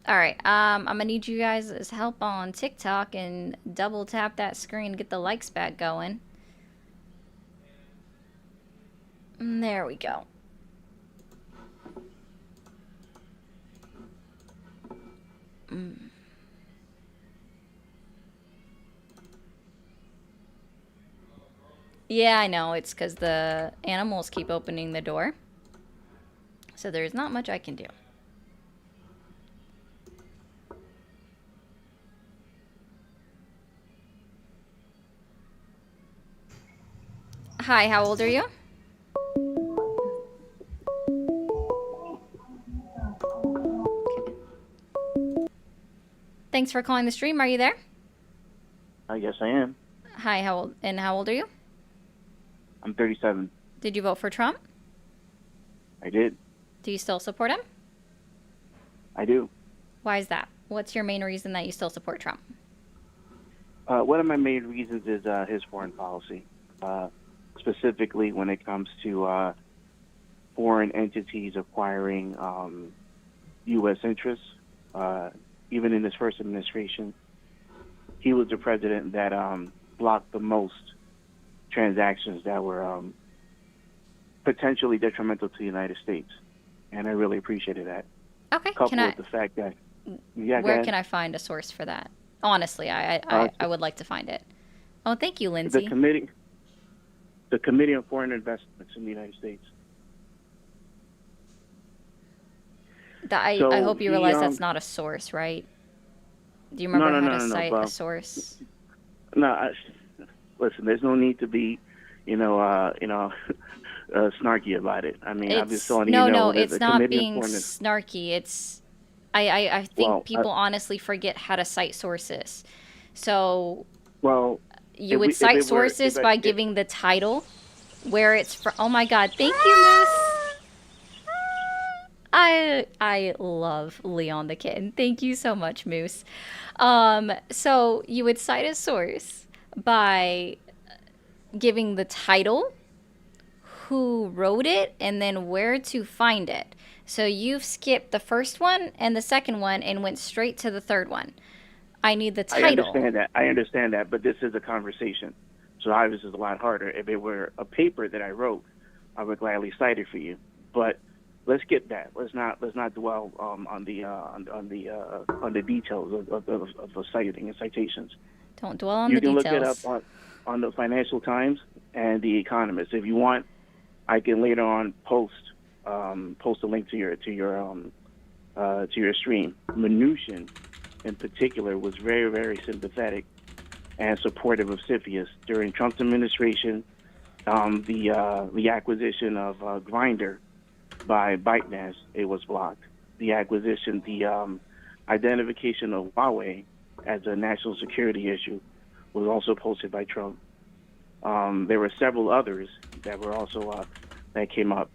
All right. I'm gonna need you guys' help on TikTok and double tap that screen, get the likes back going. There we go. Yeah, I know. It's because the animals keep opening the door. So there's not much I can do. Hi, how old are you? Thanks for calling the stream. Are you there? Yes, I am. Hi, how old are you? I'm 37. Did you vote for Trump? I did. Do you still support him? I do. Why is that? What's your main reason that you still support Trump? One of my main reasons is his foreign policy, specifically when it comes to foreign entities acquiring U.S. interests. Even in his first administration, he was the president that blocked the most transactions that were potentially detrimental to the United States, and I really appreciated that. Okay, Coupled with the fact that, where can I find a source for that? Honestly, I would like to find it. Oh, thank you, Lindsay. The Committee on Foreign Investments in the United States. I hope you realize that's not a source, right? Do you remember how to cite a source? No, listen. There's no need to be, snarky about it. I mean, I'm just telling you. No, it's not being snarky. It's, I think people honestly forget how to cite sources. So, you would cite sources by giving the title, where it's from. Oh my God! Thank you, Moose. I love Leon the kitten. Thank you so much, Moose. So you would cite a source by giving the title, who wrote it, and then where to find it. So you've skipped the first one and the second one and went straight to the third one. I need the title. I understand that, but this is a conversation. So obviously it's a lot harder. If it were a paper that I wrote, I would gladly cite it for you. But let's skip that. Let's not dwell on the details of the citing and citations. Don't dwell on the details. You can look it up on the Financial Times and the Economist. If you want, I can later on post a link to your stream. Mnuchin, in particular, was very, very sympathetic and supportive of CFIUS during Trump's administration. The acquisition of Grindr by ByteDance, it was blocked. The identification of Huawei as a national security issue was also posted by Trump. There were several others that were also that came up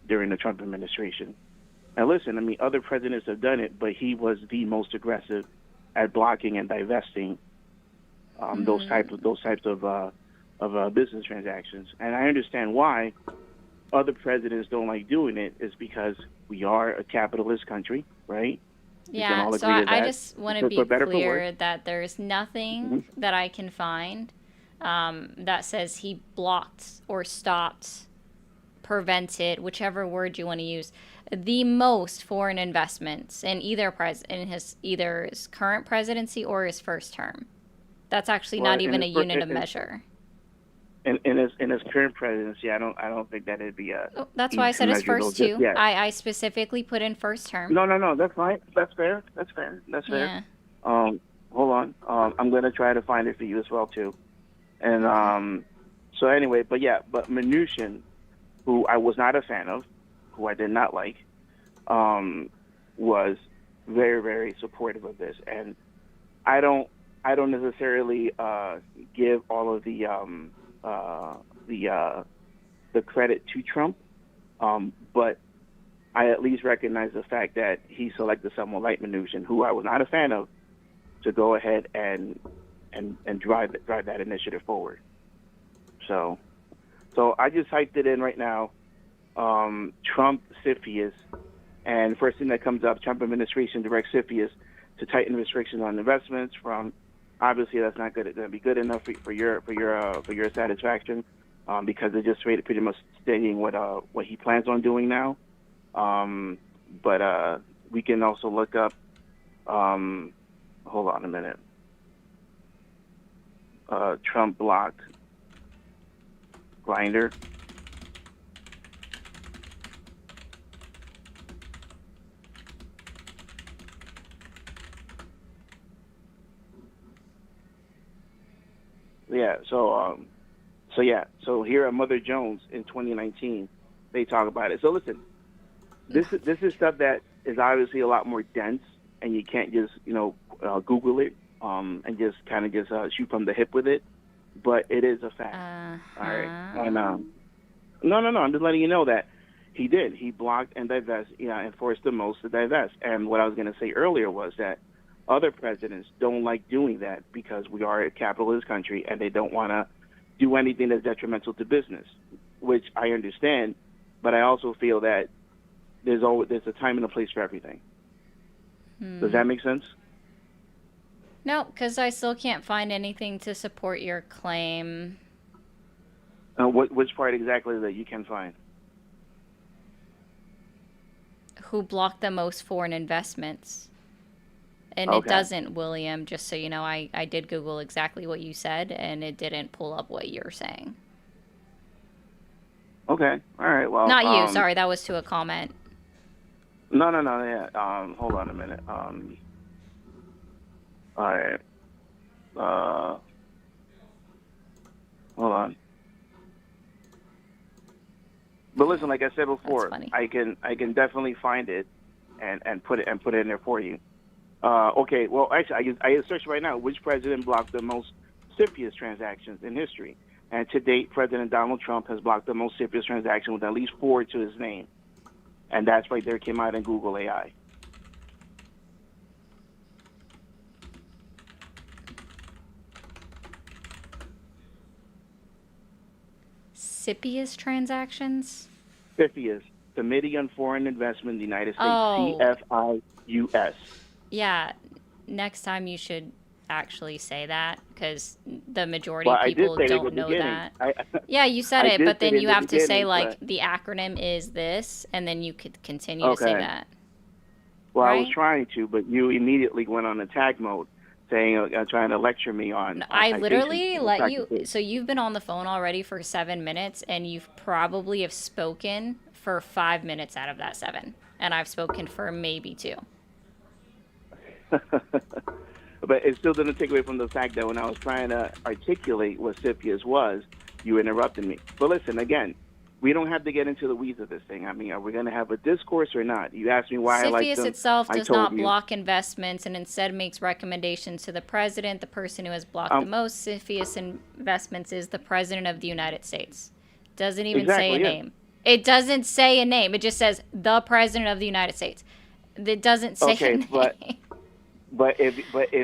during the Trump administration. Now, listen, I mean, other presidents have done it, but he was the most aggressive at blocking and divesting those types of business transactions. And I understand why other presidents don't like doing it. Is because we are a capitalist country, right? Yeah, so I just want to be clear that there's nothing that I can find that says he blocked or stopped, prevented, whichever word you want to use, the most foreign investments in either his current presidency or his first term. That's actually not even a unit of measure. In his current presidency, I don't think that it'd be a. Oh, that's why I said his first two. I specifically put in first term. No, that's fine. That's fair. Yeah. Hold on. I'm gonna try to find it for you as well too. And so anyway, but Mnuchin, who I was not a fan of, who I did not like, was very, very supportive of this. And I don't necessarily give all of the credit to Trump, but I at least recognize the fact that he selected someone like Mnuchin, who I was not a fan of, to go ahead and drive that initiative forward. So I just typed it in right now. Trump CFIUS And first thing that comes up, Trump administration directs CFIUS to tighten restrictions on investments. From obviously that's not going to be good enough for your satisfaction, because it just pretty much stating what he plans on doing now. But we can also look up. Hold on a minute. Trump blocked Grindr. Yeah. So here at Mother Jones in 2019, they talk about it. So listen, this is stuff that is obviously a lot more dense, and you can't just Google it and just kind of shoot from the hip with it. But it is a fact. All right. And no, I'm just letting you know that he did. He blocked and and forced the most to divest. And what I was going to say earlier was that other presidents don't like doing that because we are a capitalist country and they don't want to do anything that's detrimental to business, which I understand. But I also feel that there's a time and a place for everything. Does that make sense? No, because I still can't find anything to support your claim. Which part exactly that you can find? Who blocked the most foreign investments? And Okay. It doesn't, William, just so you know, I did Google exactly what you said, and it didn't pull up what you're saying. Okay. All right. Well, not you. Sorry, that was to a comment. No. Yeah. Hold on a minute. All right. Hold on. But listen, like I said before, I can definitely find it and put it in there for you. Okay. Well, actually, I searched right now. Which president blocked the most CFIUS transactions in history? And to date, President Donald Trump has blocked the most CFIUS transactions with at least 4 to his name. And that's right there, came out in Google AI. CFIUS transactions? CFIUS, Committee on Foreign Investment in the United States, CFIUS. Yeah, next time you should actually say that, because the majority of people don't know that. Yeah, you said it, but then you have to say, like, the acronym is this, and then you could continue to say that. Well, right? I was trying to, but you immediately went on attack mode, saying, trying to lecture me on I literally let you, so you've been on the phone already for 7 minutes, and you've probably have spoken for 5 minutes out of that 7, and I've spoken for maybe 2. But it still didn't take away from the fact that when I was trying to articulate what CFIUS was, you interrupted me. But listen, again, we don't have to get into the weeds of this thing. I mean, are we going to have a discourse or not? You asked me why I like them. CFIUS itself does not block investments and instead makes recommendations to the president. The person who has blocked the most CFIUS investments is the president of the United States. Doesn't even say a name. It doesn't say a name. It just says the president of the United States. It doesn't say a name. But if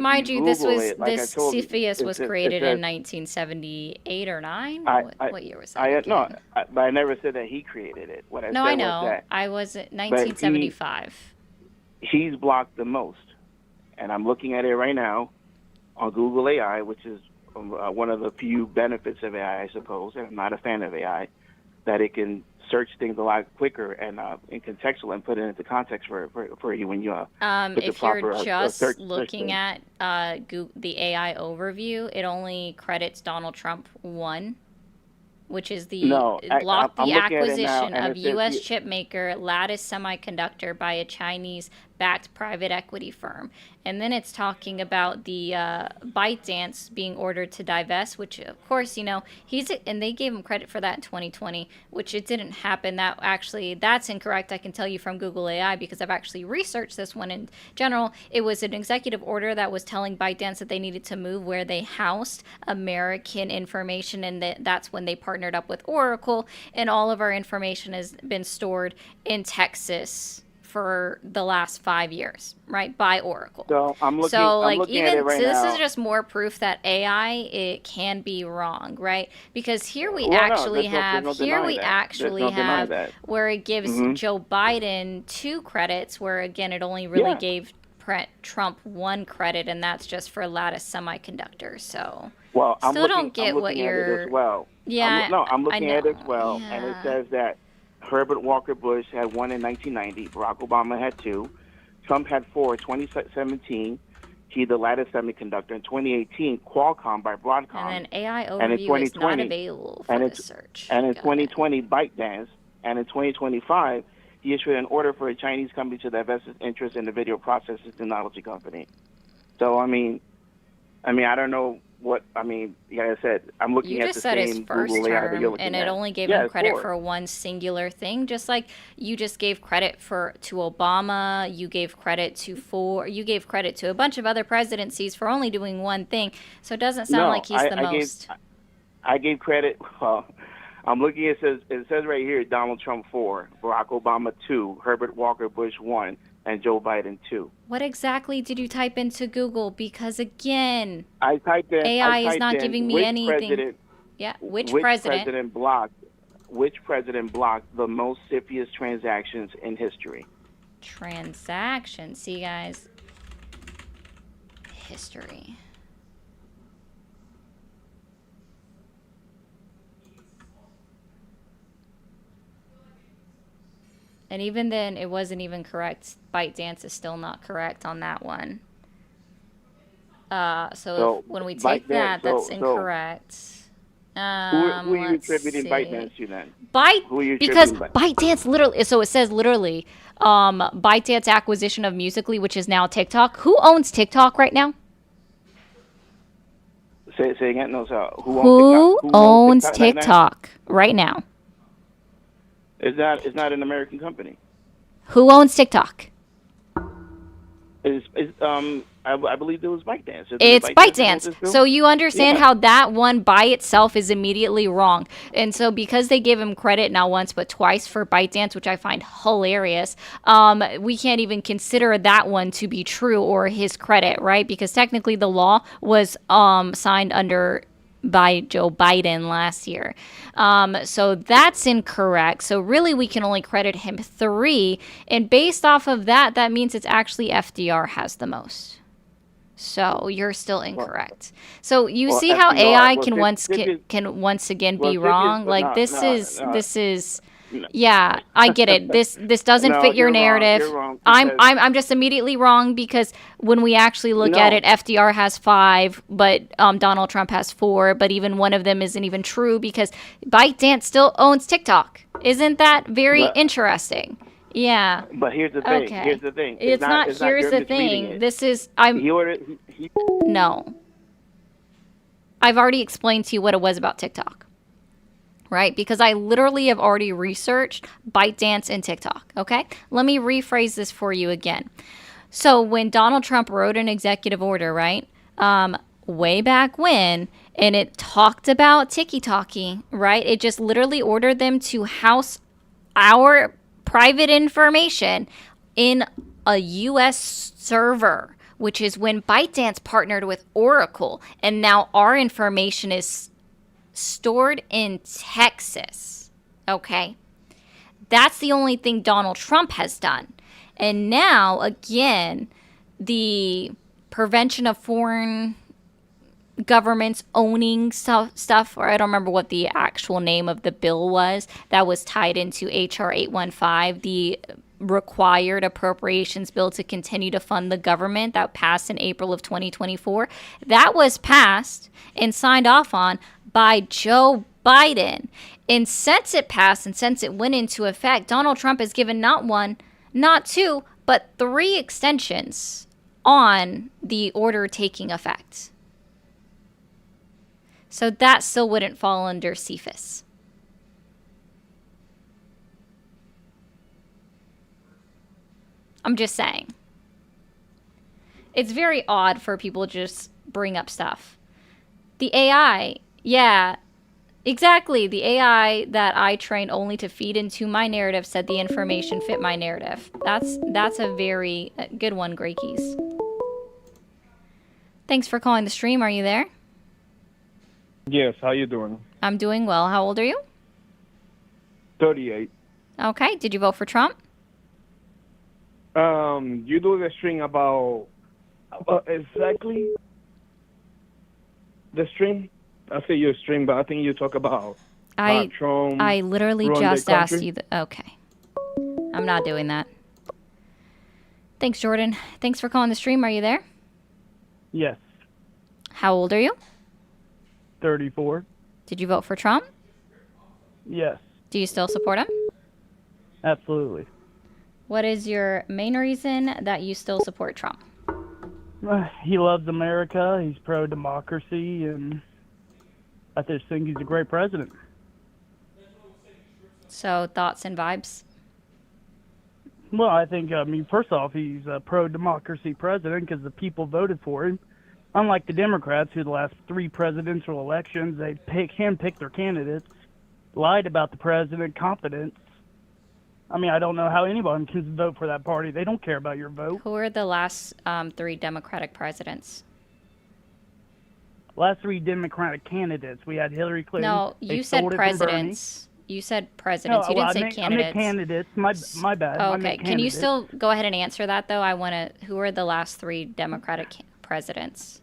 mind you, this CFIUS was created in 1978 or 9. What year was that? But I never said that he created it. What I said I know. was that I was at 1975. He's blocked the most, and I'm looking at it right now on Google AI, which is one of the few benefits of AI, I suppose. And I'm not a fan of AI, that it can search things a lot quicker and in contextual and put it into context for you when you put the proper if you're just search looking at the AI overview, it only credits Donald Trump 1, which is the block the acquisition of U.S. chip maker Lattice Semiconductor by a Chinese-backed private equity firm. And then it's talking about the ByteDance being ordered to divest, which, of course, and they gave him credit for that in 2020, which it didn't happen. That's incorrect. I can tell you from Google AI because I've actually researched this one in general. It was an executive order that was telling ByteDance that they needed to move where they housed American information, and that's when they partnered up with Oracle, and all of our information has been stored in Texas for the last 5 years, right? By Oracle. So I'm looking at it right now. This is just more proof that AI, it can be wrong, right? Because here we Well, actually no, have where it gives Joe Biden 2 credits, where again it only really gave Trump 1 credit, and that's just for lattice semiconductors. So I'm don't get what you're. At it as well. Yeah, I'm looking at it as well, yeah. and it says that Herbert Walker Bush had 1 in 1990. Barack Obama had 2. Trump had 4 in 2017. He the lattice semiconductor. In 2018, Qualcomm by Broadcom. And then AI overview is not available for the search. And in 2020, ByteDance. And in 2025, he issued an order for a Chinese company to divest its interest in the video processing technology company. So, I mean, I don't know what, like I said, I'm looking at the same his first Google layout that you're looking and at. it only gave him credit for 1 singular thing, just like you just gave credit to Obama, you gave credit to a bunch of other presidencies for only doing 1 thing. So it doesn't sound like he's the most. I gave credit. Well, I'm looking. It says right here, Donald Trump 4, Barack Obama 2, Herbert Walker Bush 1, and Joe Biden 2. What exactly did you type into Google? Because again, I typed in AI is not giving me anything. Which president blocked the most CFIUS transactions in history? Transactions. See, guys, history. And even then, it wasn't even correct. ByteDance is still not correct on that one. So when we take that, that's incorrect. Who are you attributing ByteDance to then? Because ByteDance literally, so it says literally, ByteDance acquisition of Musical.ly, which is now TikTok. Who owns TikTok right now? Say again. No, so who owns TikTok right now? It's not an American company. Who owns TikTok? I believe it was ByteDance. It's ByteDance. So you understand how that one by itself is immediately wrong. And so because they give him credit not once but twice for ByteDance, which I find hilarious, we can't even consider that one to be true or his credit, right? Because technically the law was signed by Joe Biden last year. So that's incorrect. So really we can only credit him 3. And based off of that, that means it's actually FDR has the most. So you're still incorrect. So you see how AI can once again be wrong? Like this is yeah, I get it. This doesn't fit your narrative. Wrong, I'm just immediately wrong because when we actually look at it, FDR has 5, but Donald Trump has 4. But even one of them isn't even true because ByteDance still owns TikTok. Isn't that very interesting? Yeah. But here's the thing. Okay. Here's the thing. It's not here's the thing. This is No. I've already explained to you what it was about TikTok. Right? Because I literally have already researched ByteDance and TikTok. Okay? Let me rephrase this for you again. So when Donald Trump wrote an executive order, right? Way back when, and it talked about tiki-talkie, right? It just literally ordered them to house our private information in a U.S. server, which is when ByteDance partnered with Oracle, and now our information is stored in Texas. Okay? That's the only thing Donald Trump has done. And now, again, the Prevention of Foreign Governments Owning stuff, or I don't remember what the actual name of the bill was, that was tied into HR 815, the required appropriations bill to continue to fund the government that passed in April of 2024. That was passed and signed off on by Joe Biden. And since it passed and since it went into effect, Donald Trump has given not 1, not 2, but 3 extensions on the order taking effect. So that still wouldn't fall under CFIUS. I'm just saying. It's very odd for people to just bring up stuff. The AI, yeah, Exactly. The AI that I trained only to feed into my narrative said the information fit my narrative. That's a very good one, Grey Keys. Thanks for calling the stream. Are you there? Yes, how you doing? I'm doing well. How old are you? 38. Okay. Did you vote for Trump? You do the string about exactly the stream? I say your stream, but I think you talk about Trump. I literally just asked you. Okay. I'm not doing that. Thanks, Jordan. Thanks for calling the stream. Are you there? Yes. How old are you? 34. Did you vote for Trump? Yes. Do you still support him? Absolutely. What is your main reason that you still support Trump? He loves America. He's pro-democracy, and I just think he's a great president. So, thoughts and vibes? Well, I think, first off, he's a pro-democracy president because the people voted for him. Unlike the Democrats, who the last 3 presidential elections, they handpicked their candidates, lied about the president, confidence. I mean, I don't know how anyone can vote for that party. They don't care about your vote. Who are the last 3 Democratic presidents? Last 3 Democratic candidates. We had Hillary Clinton. No, you said presidents. You said presidents. You didn't say candidates. I meant candidates. My bad. Okay. Can you still go ahead and answer that, though? I want to... Who are the last 3 Democratic presidents?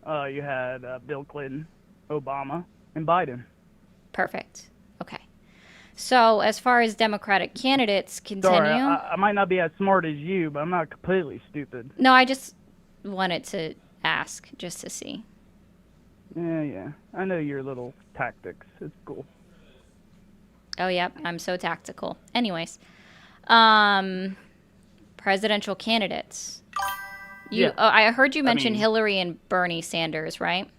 You had Bill Clinton, Obama, and Biden. Perfect. Okay. So, as far as Democratic candidates continue... Sorry, I might not be as smart as you, but I'm not completely stupid. No, I just wanted to ask, just to see. Yeah. I know your little tactics. It's cool. Oh, yep. I'm so tactical. Anyways. Presidential candidates. I heard you mention Hillary and Bernie Sanders, right?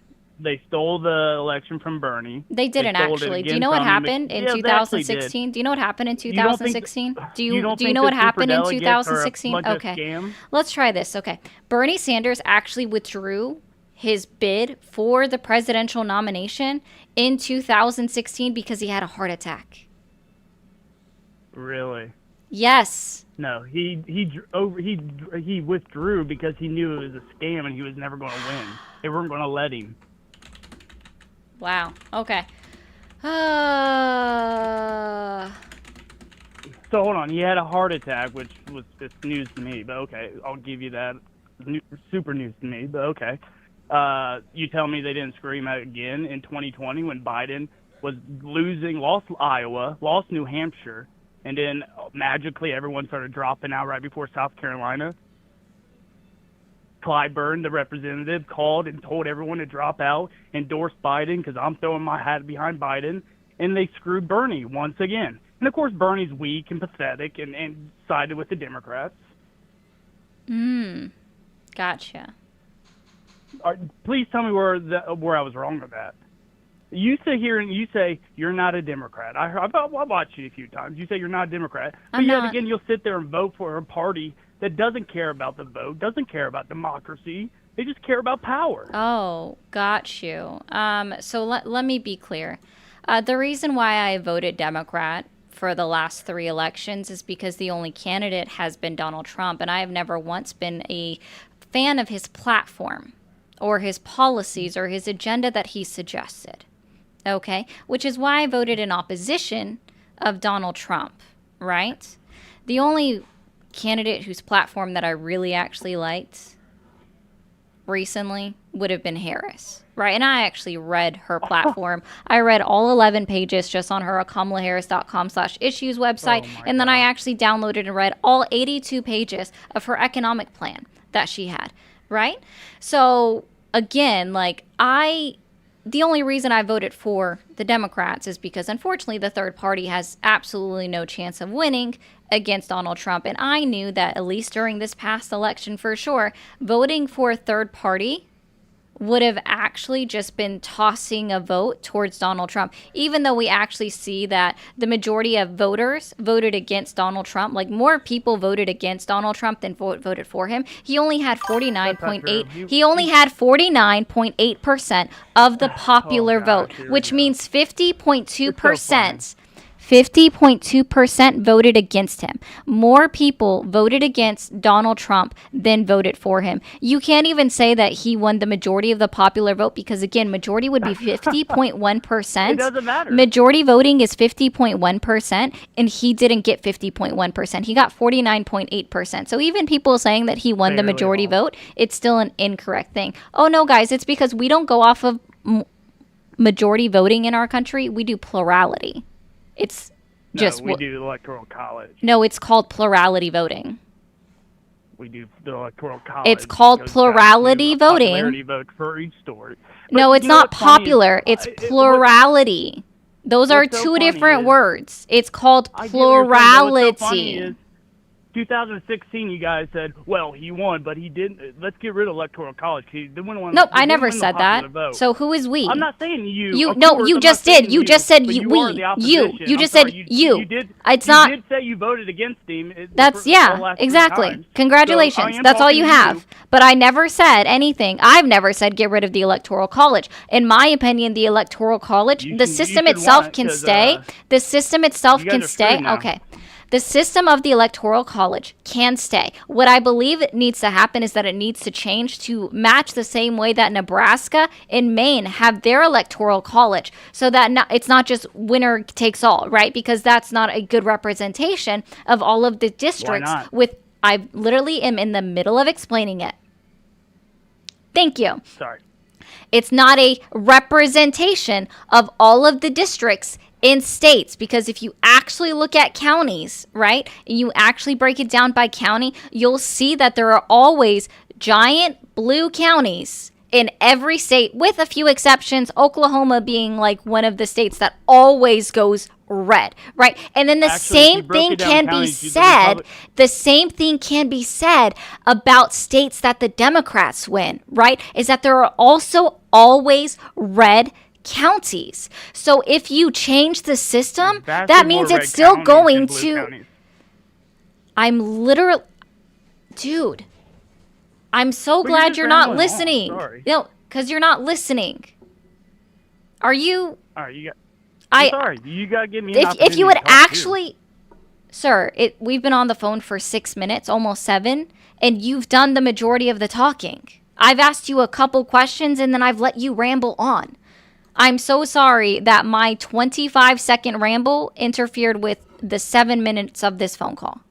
They stole the election from Bernie. They didn't actually. Do you know what happened in 2016? Do you know what happened in 2016? Do you know what happened in 2016? Okay. Let's try this. Okay. Bernie Sanders actually withdrew his bid for the presidential nomination in 2016 because he had a heart attack. Really? Yes. No, he withdrew because he knew it was a scam and he was never going to win. They weren't going to let him. Wow. Okay. So hold on. He had a heart attack, which was just news to me. But okay, I'll give you that. Super news to me. But okay. You tell me they didn't scream out again in 2020 when Biden was lost Iowa, lost New Hampshire, and then magically everyone started dropping out right before South Carolina. Clyburn, the representative, called and told everyone to drop out, endorsed Biden because I'm throwing my hat behind Biden, and they screwed Bernie once again. And, of course, Bernie's weak and pathetic and sided with the Democrats. Gotcha. Please tell me where I was wrong with that. You sit here and you say you're not a Democrat. I've watched you a few times. You say you're not a Democrat. But yet again, you'll sit there and vote for a party that doesn't care about the vote, doesn't care about democracy. They just care about power. Oh, got you. So let me be clear. The reason why I voted Democrat for the last 3 elections is because the only candidate has been Donald Trump, and I have never once been a fan of his platform or his policies or his agenda that he suggested. Okay? Which is why I voted in opposition of Donald Trump, right? The only candidate whose platform that I really actually liked recently would have been Harris, right? And I actually read her platform. I read all 11 pages just on her kamalaharris.com/issues website. And then I actually downloaded and read all 82 pages of her economic plan that she had, right? So again, the only reason I voted for the Democrats is because, unfortunately, the third party has absolutely no chance of winning against Donald Trump. And I knew that, at least during this past election for sure, voting for a third party would have actually just been tossing a vote towards Donald Trump, even though we actually see that the majority of voters voted against Donald Trump. Like, more people voted against Donald Trump than voted for him. He only had 49.8. He only had 49.8% of the popular vote, which means 50.2%. 50.2% voted against him. More people voted against Donald Trump than voted for him. You can't even say that he won the majority of the popular vote because, again, majority would be 50.1%. It doesn't matter. Majority voting is 50.1%, and he didn't get 50.1%. He got 49.8%. So even people saying that he won the majority vote, it's still an incorrect thing. Oh, no, guys, it's because we don't go off of majority voting in our country. We do plurality. It's just we do Electoral College. No, it's called plurality voting. We do the Electoral College. It's called plurality voting. Popularity vote for each story. No, it's not popular. It's plurality. Those are two different words. It's called plurality. 2016, you guys said, well, he won, but he didn't. Let's get rid of Electoral College. Nope, I never said that. So who is we? I'm not saying you. You just did. You just said we. You just said you. It's not. You did say you voted against him. That's, yeah, exactly. Congratulations. That's all you have. But I never said anything. I've never said get rid of the Electoral College. In my opinion, the Electoral College, the system itself can stay. The system itself can stay. Okay. The system of the Electoral College can stay. What I believe needs to happen is that it needs to change to match the same way that Nebraska and Maine have their Electoral College, so that it's not just winner takes all, right? Because that's not a good representation of all of the districts. I literally am in the middle of explaining it. Thank you. Sorry. It's not a representation of all of the districts in states, because if you actually look at counties, right, and you actually break it down by county, you'll see that there are always giant blue counties in every state, with a few exceptions, Oklahoma being like one of the states that always goes red, right? And then the same thing can be said about states that the Democrats win, right? Is that there are also always red counties. So if you change the system, that means it's still going to... I'm literally... Dude, I'm so glad you're not listening. No, because you're not listening. Are you... All right, I'm sorry. You got to give me an opportunity. If you would actually... Sir, we've been on the phone for 6 minutes, almost 7, and you've done the majority of the talking. I've asked you a couple questions, and then I've let you ramble on. I'm so sorry that my 25-second ramble interfered with the 7 minutes of this phone call.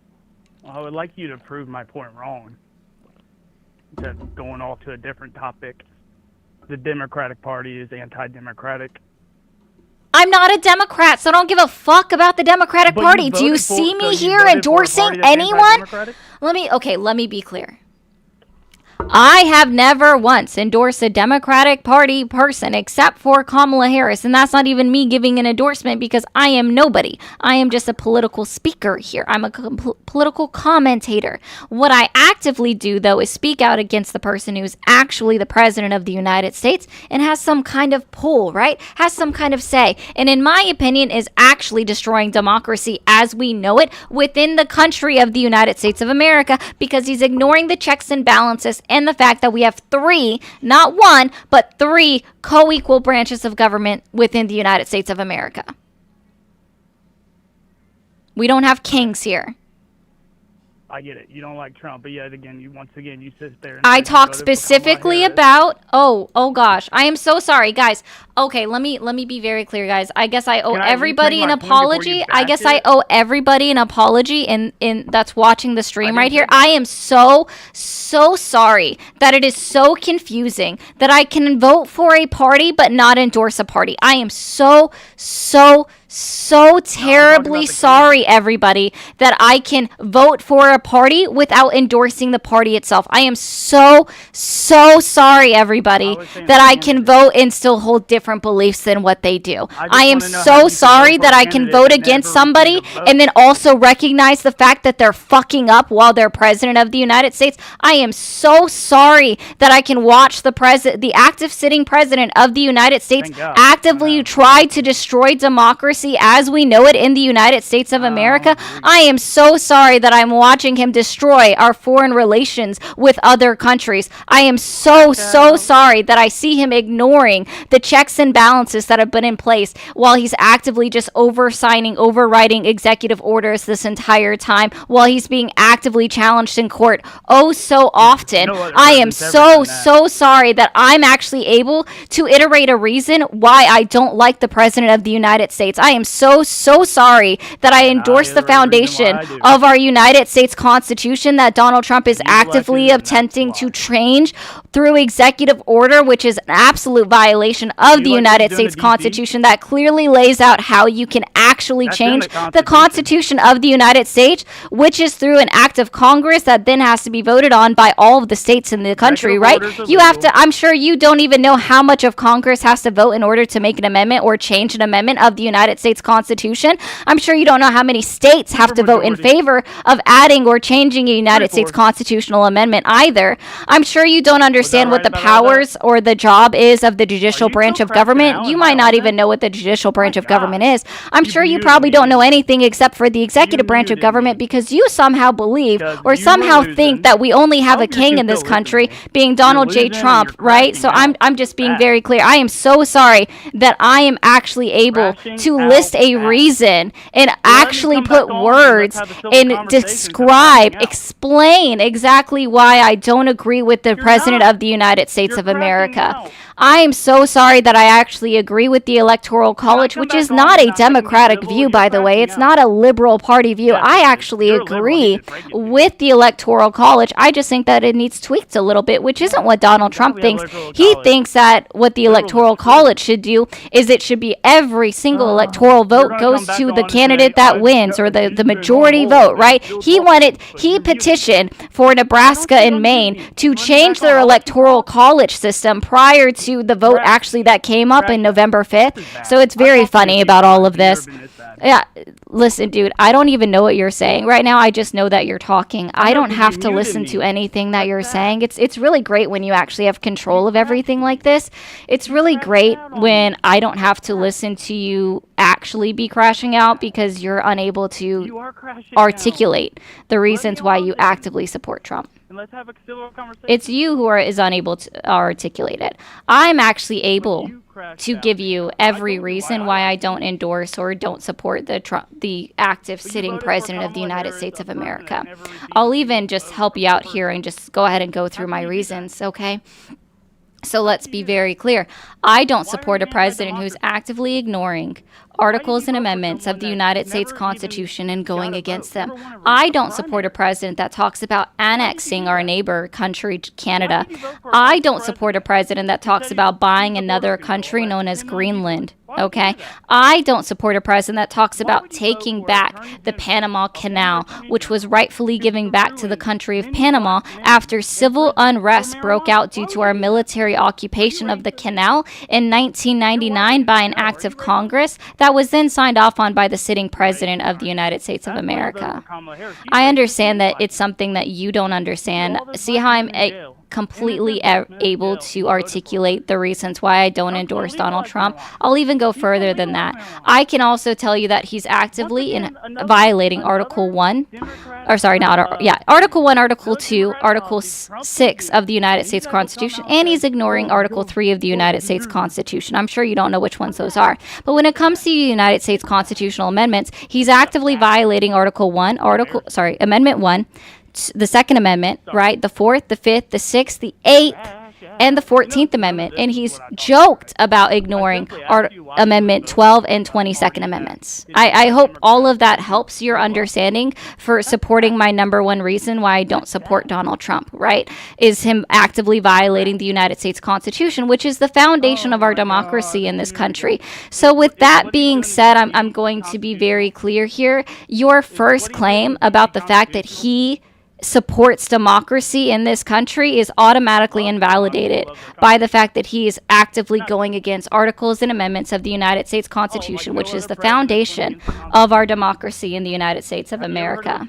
Well, I would like you to prove my point wrong. Instead of going off to a different topic. The Democratic Party is anti-democratic. I'm not a Democrat, so I don't give a fuck about the Democratic Party. Do you see me here endorsing anyone? Let me be clear. I have never once endorsed a Democratic Party person except for Kamala Harris, and that's not even me giving an endorsement because I am nobody. I am just a political speaker here. I'm a political commentator. What I actively do, though, is speak out against the person who's actually the president of the United States and has some kind of pull, right? Has some kind of say, and in my opinion is actually destroying democracy as we know it within the country of the United States of America, because he's ignoring the checks and balances and the fact that we have 3, not 1, but 3 co-equal branches of government within the United States of America. We don't have kings here. I get it. You don't like Trump, but yet again, you sit there. And I talk specifically about. Oh gosh, I am so sorry, guys. Okay, let me be very clear, guys. I guess I owe everybody an apology. In that's watching the stream right here. I am so sorry that it is so confusing that I can vote for a party but not endorse a party. I am so so terribly sorry, everybody, that I can vote for a party without endorsing the party itself. I am so sorry, everybody, that I can vote and still hold different beliefs than what they do. I am so sorry that I can vote against somebody and then also recognize the fact that they're fucking up while they're president of the United States. I am so sorry that I can watch the active sitting president of the United States actively try to destroy democracy as we know it in the United States of America. I am so sorry that I'm watching him destroy our foreign relations with other countries. I am so sorry that I see him ignoring the checks and balances that have been in place while he's actively just overriding executive orders this entire time while he's being actively challenged in court so often. I am so sorry that I'm actually able to iterate a reason why I don't like the president of the United States. I am so sorry that I endorse the foundation of our United States Constitution that Donald Trump is actively attempting to change through executive order, which is an absolute violation of the United States Constitution that clearly lays out how you can actually change the Constitution of the United States, which is through an act of Congress that then has to be voted on by all of the states in the country, right? You have to, I'm sure you don't even know how much of Congress has to vote in order to make an amendment or change an amendment of the United States Constitution. I'm sure you don't know how many states have to vote in favor of adding or changing a United States constitutional amendment either. I'm sure you don't understand what the powers or the job is of the judicial branch of government. You might not even know what the judicial branch of government is. I'm sure you probably don't know anything except for the executive branch of government because you somehow believe or somehow think that we only have a king in this country being Donald J. Trump, right? So I'm just being very clear. I am so sorry that I am actually able to list a reason and actually put words and explain exactly why I don't agree with the president of the United States of America. I am so sorry that I actually agree with the Electoral College, which is not a Democratic view, by the way. It's not a liberal party view. I actually agree with the Electoral College. I just think that it needs tweaked a little bit, which isn't what Donald Trump thinks. He thinks that what the Electoral College should do is it should be every single electoral vote goes to the candidate that wins or the majority vote, right? He petitioned for Nebraska and Maine to change their Electoral College system prior to the vote actually that came up in November 5th. So it's very funny about all of this. Yeah, listen, dude, I don't even know what you're saying right now. I just know that you're talking. I don't have to listen to anything that you're saying. It's really great when you actually have control of everything like this. It's really great when I don't have to listen to you actually be crashing out because you're unable to articulate the reasons why you actively support Trump. And let's have a civil conversation. It's you who is unable to articulate it. I'm actually able to give you every reason why I don't endorse or don't support the active sitting president of the United States of America. I'll even just help you out here and just go ahead and go through my reasons, okay? So let's be very clear. I don't support a president who's actively ignoring articles and amendments of the United States Constitution and going against them. I don't support a president that talks about annexing our neighbor country, Canada. I don't support a president that talks about buying another country known as Greenland. Okay? I don't support a president that talks about taking back the Panama Canal, which was rightfully given back to the country of Panama after civil unrest broke out due to our military occupation of the canal in 1999 by an act of Congress that was then signed off on by the sitting president of the United States of America. I understand that it's something that you don't understand. See how I'm completely able to articulate the reasons why I don't endorse Donald Trump. I'll even go further than that. I can also tell you that he's actively violating Article 1, Article 1, Article 2, Article 6 of the United States Constitution, and he's ignoring Article 3 of the United States Constitution. I'm sure you don't know which ones those are. But when it comes to the United States constitutional amendments, he's actively violating Amendment 1, the Second Amendment, right? The Fourth, the Fifth, the Sixth, the Eighth, and the 14th Amendment, and he's joked about ignoring Amendment 12 and 22nd Amendments. I hope all of that helps your understanding for supporting my number one reason why I don't support Donald Trump, right? Is him actively violating the United States Constitution, which is the foundation of our democracy in this country. So with that being said, I'm going to be very clear here. Your first claim about the fact that he supports democracy in this country is automatically invalidated by the fact that he is actively going against articles and amendments of the United States Constitution, which is the foundation of our democracy in the United States of America.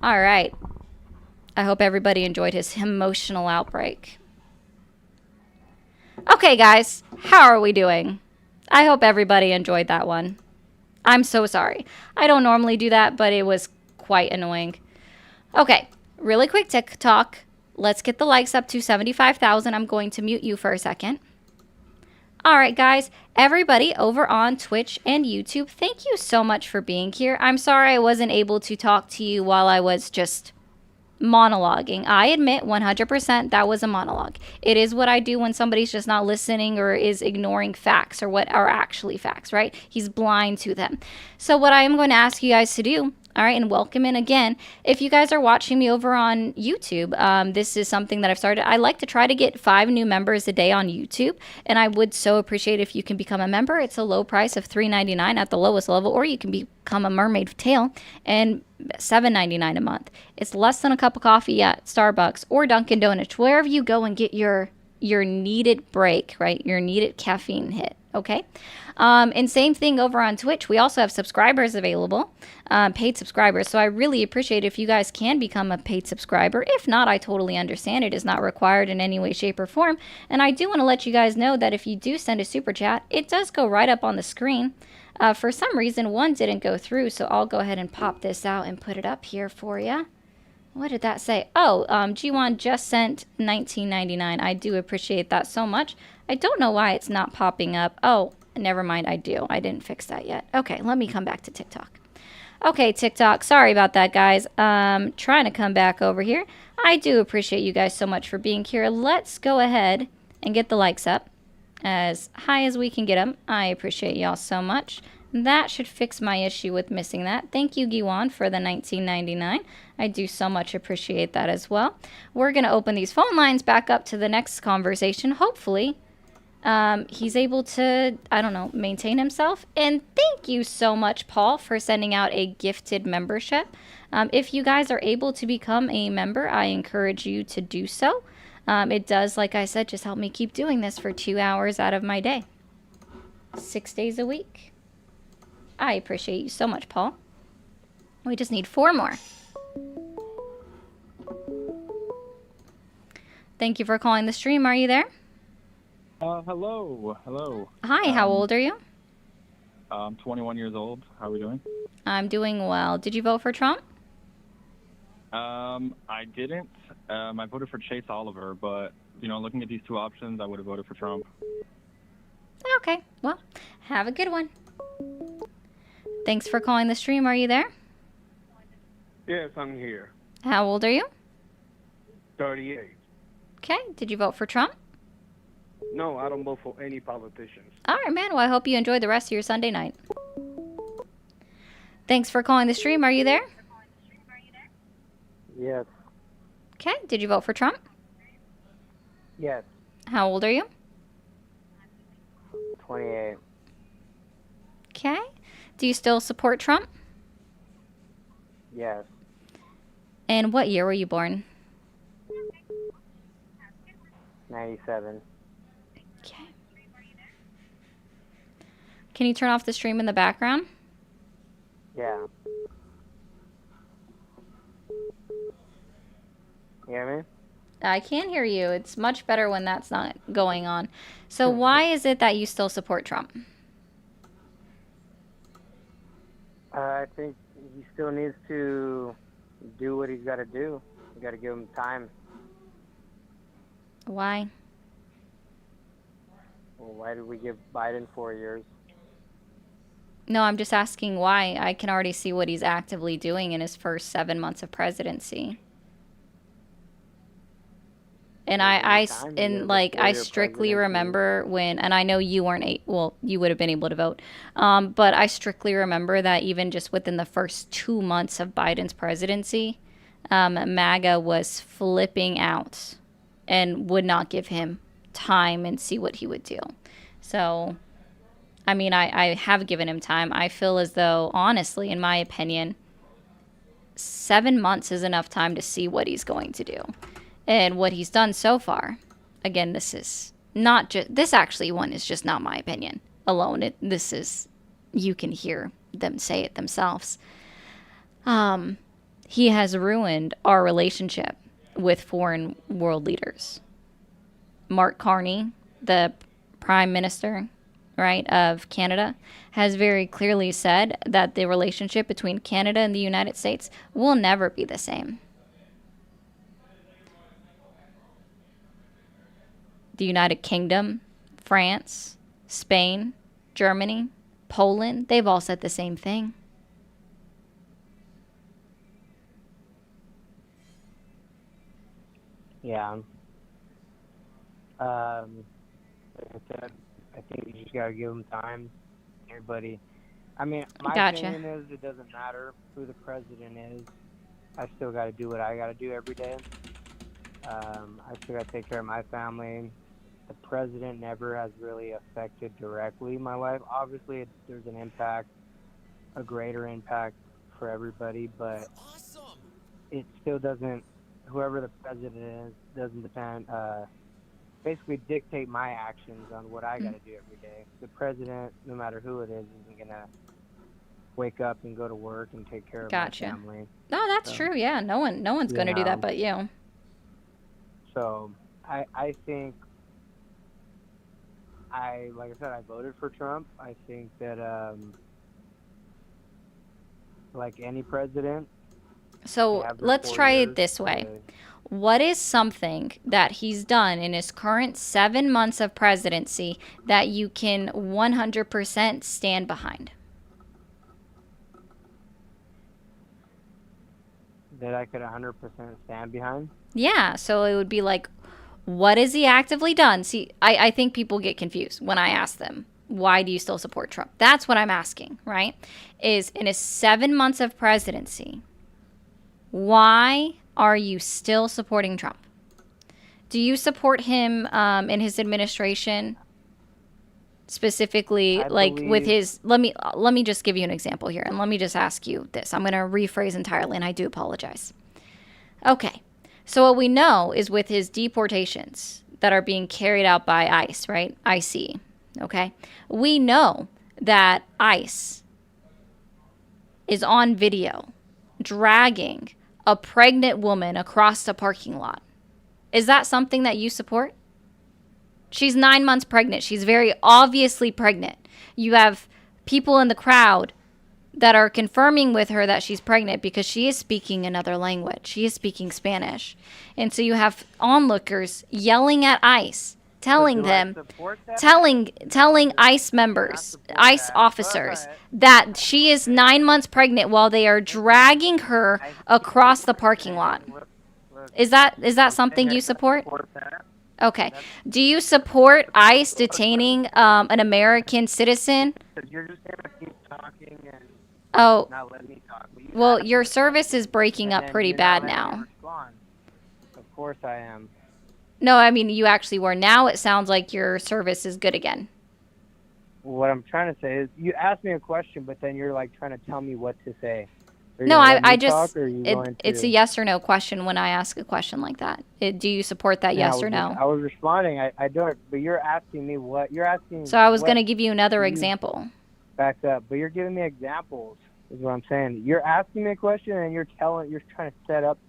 All right. I hope everybody enjoyed his emotional outbreak. Okay, guys, how are we doing? I hope everybody enjoyed that one. I'm so sorry. I don't normally do that, but it was quite annoying. Okay, really quick TikTok. Let's get the likes up to 75,000. I'm going to mute you for a second. All right, guys, everybody over on Twitch and YouTube, thank you so much for being here. I'm sorry I wasn't able to talk to you while I was just monologuing. I admit 100% that was a monologue. It is what I do when somebody's just not listening or is ignoring facts or what are actually facts, right? He's blind to them. So what I am going to ask you guys to do, all right, and welcome in again. If you guys are watching me over on YouTube, this is something that I've started. I like to try to get 5 new members a day on YouTube, and I would so appreciate if you can become a member. It's a low price of $3.99 at the lowest level, or you can become a mermaid tail and $7.99 a month. It's less than a cup of coffee at Starbucks or Dunkin' Donuts, wherever you go and get your needed break, right? Your needed caffeine hit, okay? And same thing over on Twitch. We also have subscribers available, paid subscribers. So I really appreciate if you guys can become a paid subscriber. If not, I totally understand. It is not required in any way, shape, or form. And I do want to let you guys know that if you do send a super chat, it does go right up on the screen. For some reason, one didn't go through, so I'll go ahead and pop this out and put it up here for you. What did that say? Oh, G1 just sent $19.99. I do appreciate that so much. I don't know why it's not popping up. Oh, never mind. I do. I didn't fix that yet. Okay, let me come back to TikTok. Okay, TikTok. Sorry about that, guys. Trying to come back over here. I do appreciate you guys so much for being here. Let's go ahead and get the likes up as high as we can get them. I appreciate y'all so much. That should fix my issue with missing that. Thank you, Giwan, for the $19.99. I do so much appreciate that as well. We're going to open these phone lines back up to the next conversation. Hopefully, he's able to, I don't know, maintain himself. And thank you so much, Paul, for sending out a gifted membership. If you guys are able to become a member, I encourage you to do so. It does, like I said, just help me keep doing this for 2 hours out of my day. 6 days a week. I appreciate you so much, Paul. We just need 4 more. Thank you for calling the stream. Are you there? Hello. Hi, how old are you? I'm 21 years old. How are we doing? I'm doing well. Did you vote for Trump? I didn't. I voted for Chase Oliver, but, looking at these 2 options, I would have voted for Trump. Okay, well, have a good one. Thanks for calling the stream. Are you there? Yes, I'm here. How old are you? 38. Okay, did you vote for Trump? No, I don't vote for any politicians. All right, man. Well, I hope you enjoy the rest of your Sunday night. Thanks for calling the stream. Are you there? Yes. Okay, did you vote for Trump? Yes. How old are you? 28. Okay. Do you still support Trump? Yes. And what year were you born? 97. Okay. Can you turn off the stream in the background? Yeah. You hear me? I can hear you. It's much better when that's not going on. So why is it that you still support Trump? I think he still needs to do what he's got to do. You got to give him time. Why? Well, why did we give Biden 4 years? No, I'm just asking why. I can already see what he's actively doing in his first 7 months of presidency. And I strictly remember when, and I know you weren't, you would have been able to vote, but I strictly remember that even just within the first 2 months of Biden's presidency, MAGA was flipping out and would not give him time and see what he would do. So, I mean, I have given him time. I feel as though, honestly, in my opinion, 7 months is enough time to see what he's going to do. And what he's done so far, again, this is not just, this actually one is just not my opinion alone. This is, you can hear them say it themselves. He has ruined our relationship with foreign world leaders. Mark Carney, the Prime Minister, right, of Canada, has very clearly said that the relationship between Canada and the United States will never be the same. The United Kingdom, France, Spain, Germany, Poland, they've all said the same thing. Yeah. Like I said, I think you just gotta give them time. Everybody. I mean, my opinion is it doesn't matter who the president is. I still gotta do what I gotta do every day. I still gotta take care of my family. The president never has really affected directly my life. Obviously, there's an impact, a greater impact for everybody, but it still doesn't, whoever the president is, doesn't depend, basically dictate my actions on what I got to do every day. The president, no matter who it is, isn't going to wake up and go to work and take care of my family. No, that's true, yeah. No one's going to do that but you. So, I think, like I said, I voted for Trump. I think that, like any president. So let's try it this way. What is something that he's done in his current 7 months of presidency that you can 100% stand behind? That I could 100% stand behind? Yeah, so it would be like, what has he actively done? See, I think people get confused when I ask them, why do you still support Trump? That's what I'm asking, right? Is in his 7 months of presidency, why are you still supporting Trump? Do you support him in his administration? Specifically, with his, let me just give you an example here, and let me just ask you this. I'm going to rephrase entirely, and I do apologize. Okay. So what we know is with his deportations that are being carried out by ICE, right? ICE, okay? We know that ICE is on video dragging a pregnant woman across the parking lot. Is that something that you support? She's 9 months pregnant. She's very obviously pregnant. You have people in the crowd that are confirming with her that she's pregnant because she is speaking another language. She is speaking Spanish. And so you have onlookers yelling at ICE, telling them, telling ICE members, ICE officers, that she is 9 months pregnant while they are dragging her across the parking lot. Is that something you support? Okay. Do you support ICE detaining an American citizen? You're just going to keep talking and not let me talk. Well, your service is breaking up pretty bad now. Of course I am. No, I mean, you actually were. Now it sounds like your service is good again. What I'm trying to say is, you asked me a question, but then you're like trying to tell me what to say. No, I just, it's a yes or no question when I ask a question like that. Do you support that, yes or no? I was responding. I don't, but you're asking me what, you're asking. So I was going to give you another example. Back up, but you're giving me examples, is what I'm saying. You're asking me a question and you're trying to set up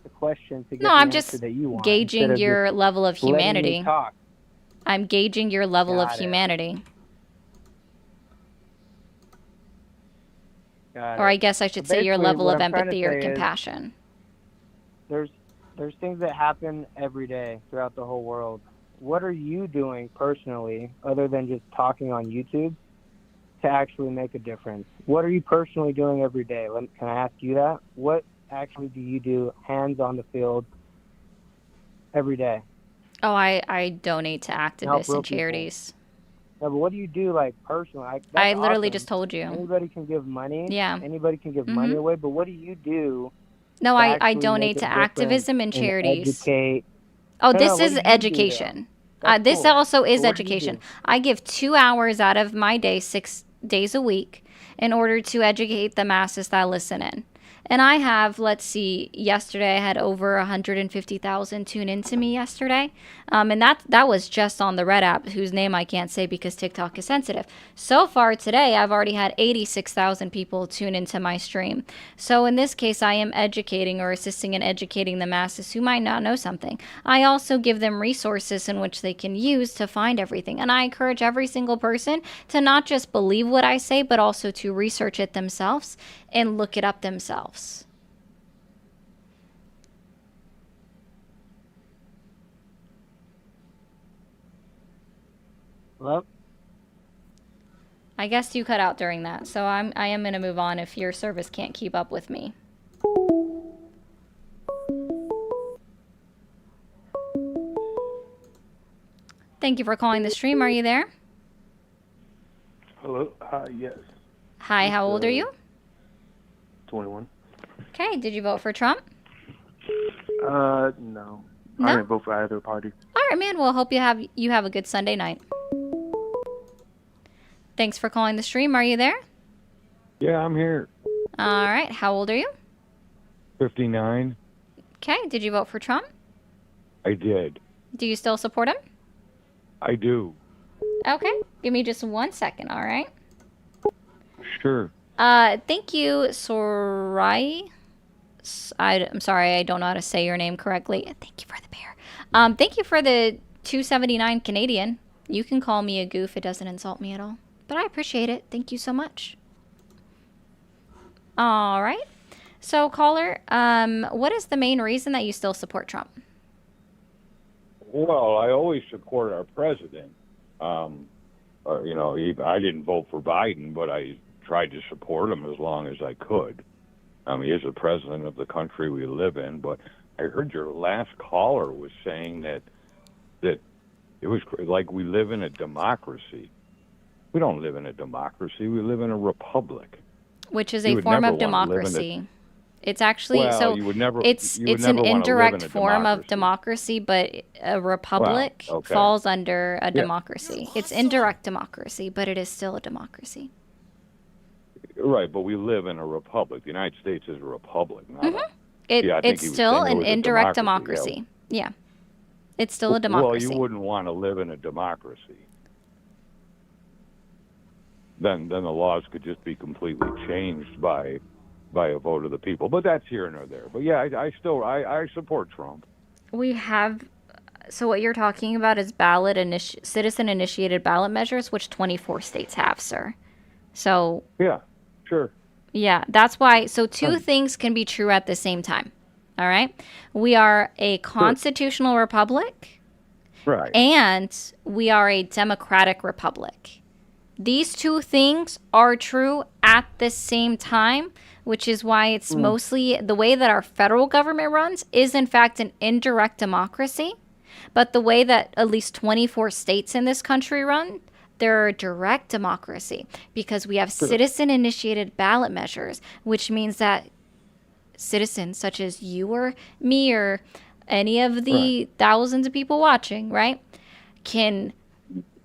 the question to get the answer that you want. No, I'm just gauging your level of humanity. I'm gauging your level of humanity. Or I guess I should say your level of empathy or compassion. There's things that happen every day throughout the whole world. What are you doing personally, other than just talking on YouTube, to actually make a difference? What are you personally doing every day? Can I ask you that? What actually do you do hands on the field every day? Oh, I donate to activists and charities. No, but what do you do, like, personally? I literally just told you. Anybody can give money. Yeah. Anybody can give money away, but what do you do? No, I donate to activism and charities. Educate. Oh, this is education. This cool. also is So education. I give 2 hours out of my day, 6 days a week, in order to educate the masses that listen in. And I have, let's see, yesterday I had over 150,000 tune into me yesterday. And that was just on the Red app, whose name I can't say because TikTok is sensitive. So far today, I've already had 86,000 people tune into my stream. So in this case, I am educating or assisting in educating the masses who might not know something. I also give them resources in which they can use to find everything. And I encourage every single person to not just believe what I say, but also to research it themselves and look it up themselves. Hello? I guess you cut out during that, so I am going to move on if your service can't keep up with me. Thank you for calling the stream. Are you there? Hello. Yes. Hi, how old are you? 21. Okay, did you vote for Trump? No. No? I didn't vote for either party. All right, man. Well, hope you have a good Sunday night. Thanks for calling the stream. Are you there? Yeah, I'm here. All right. How old are you? 59. Okay. Did you vote for Trump? I did. Do you still support him? I do. Okay. Give me just 1 second, all right? Sure. Thank you, Sorai. I'm sorry, I don't know how to say your name correctly. Thank you for the bear. Thank you for the 279 Canadian. You can call me a goof. It doesn't insult me at all. But I appreciate it. Thank you so much. All right. So, caller, what is the main reason that you still support Trump? Well, I always support our president. I didn't vote for Biden, but I tried to support him as long as I could. He is the president of the country we live in, but I heard your last caller was saying that it was like we live in a democracy. We don't live in a democracy. We live in a republic. Which is a form of democracy. It's actually it's an indirect form of democracy, but a republic falls under a democracy. It's indirect democracy, but it is still a democracy. Right, but we live in a republic. The United States is a republic. It's still an indirect democracy. Yeah. It's still a democracy. Well, you wouldn't want to live in a democracy. Then the laws could just be completely changed by a vote of the people. But that's here and there. But yeah, I support Trump. So what you're talking about is citizen-initiated ballot measures, which 24 states have, sir. So yeah, sure. Yeah, that's why. So two things can be true at the same time. All right. We are a constitutional republic. Right. And we are a democratic republic. These two things are true at the same time, which is why it's mostly the way that our federal government runs is in fact an indirect democracy. But the way that at least 24 states in this country run, they're a direct democracy because we have citizen-initiated ballot measures, which means that citizens such as you or me or any of the thousands of people watching, right, can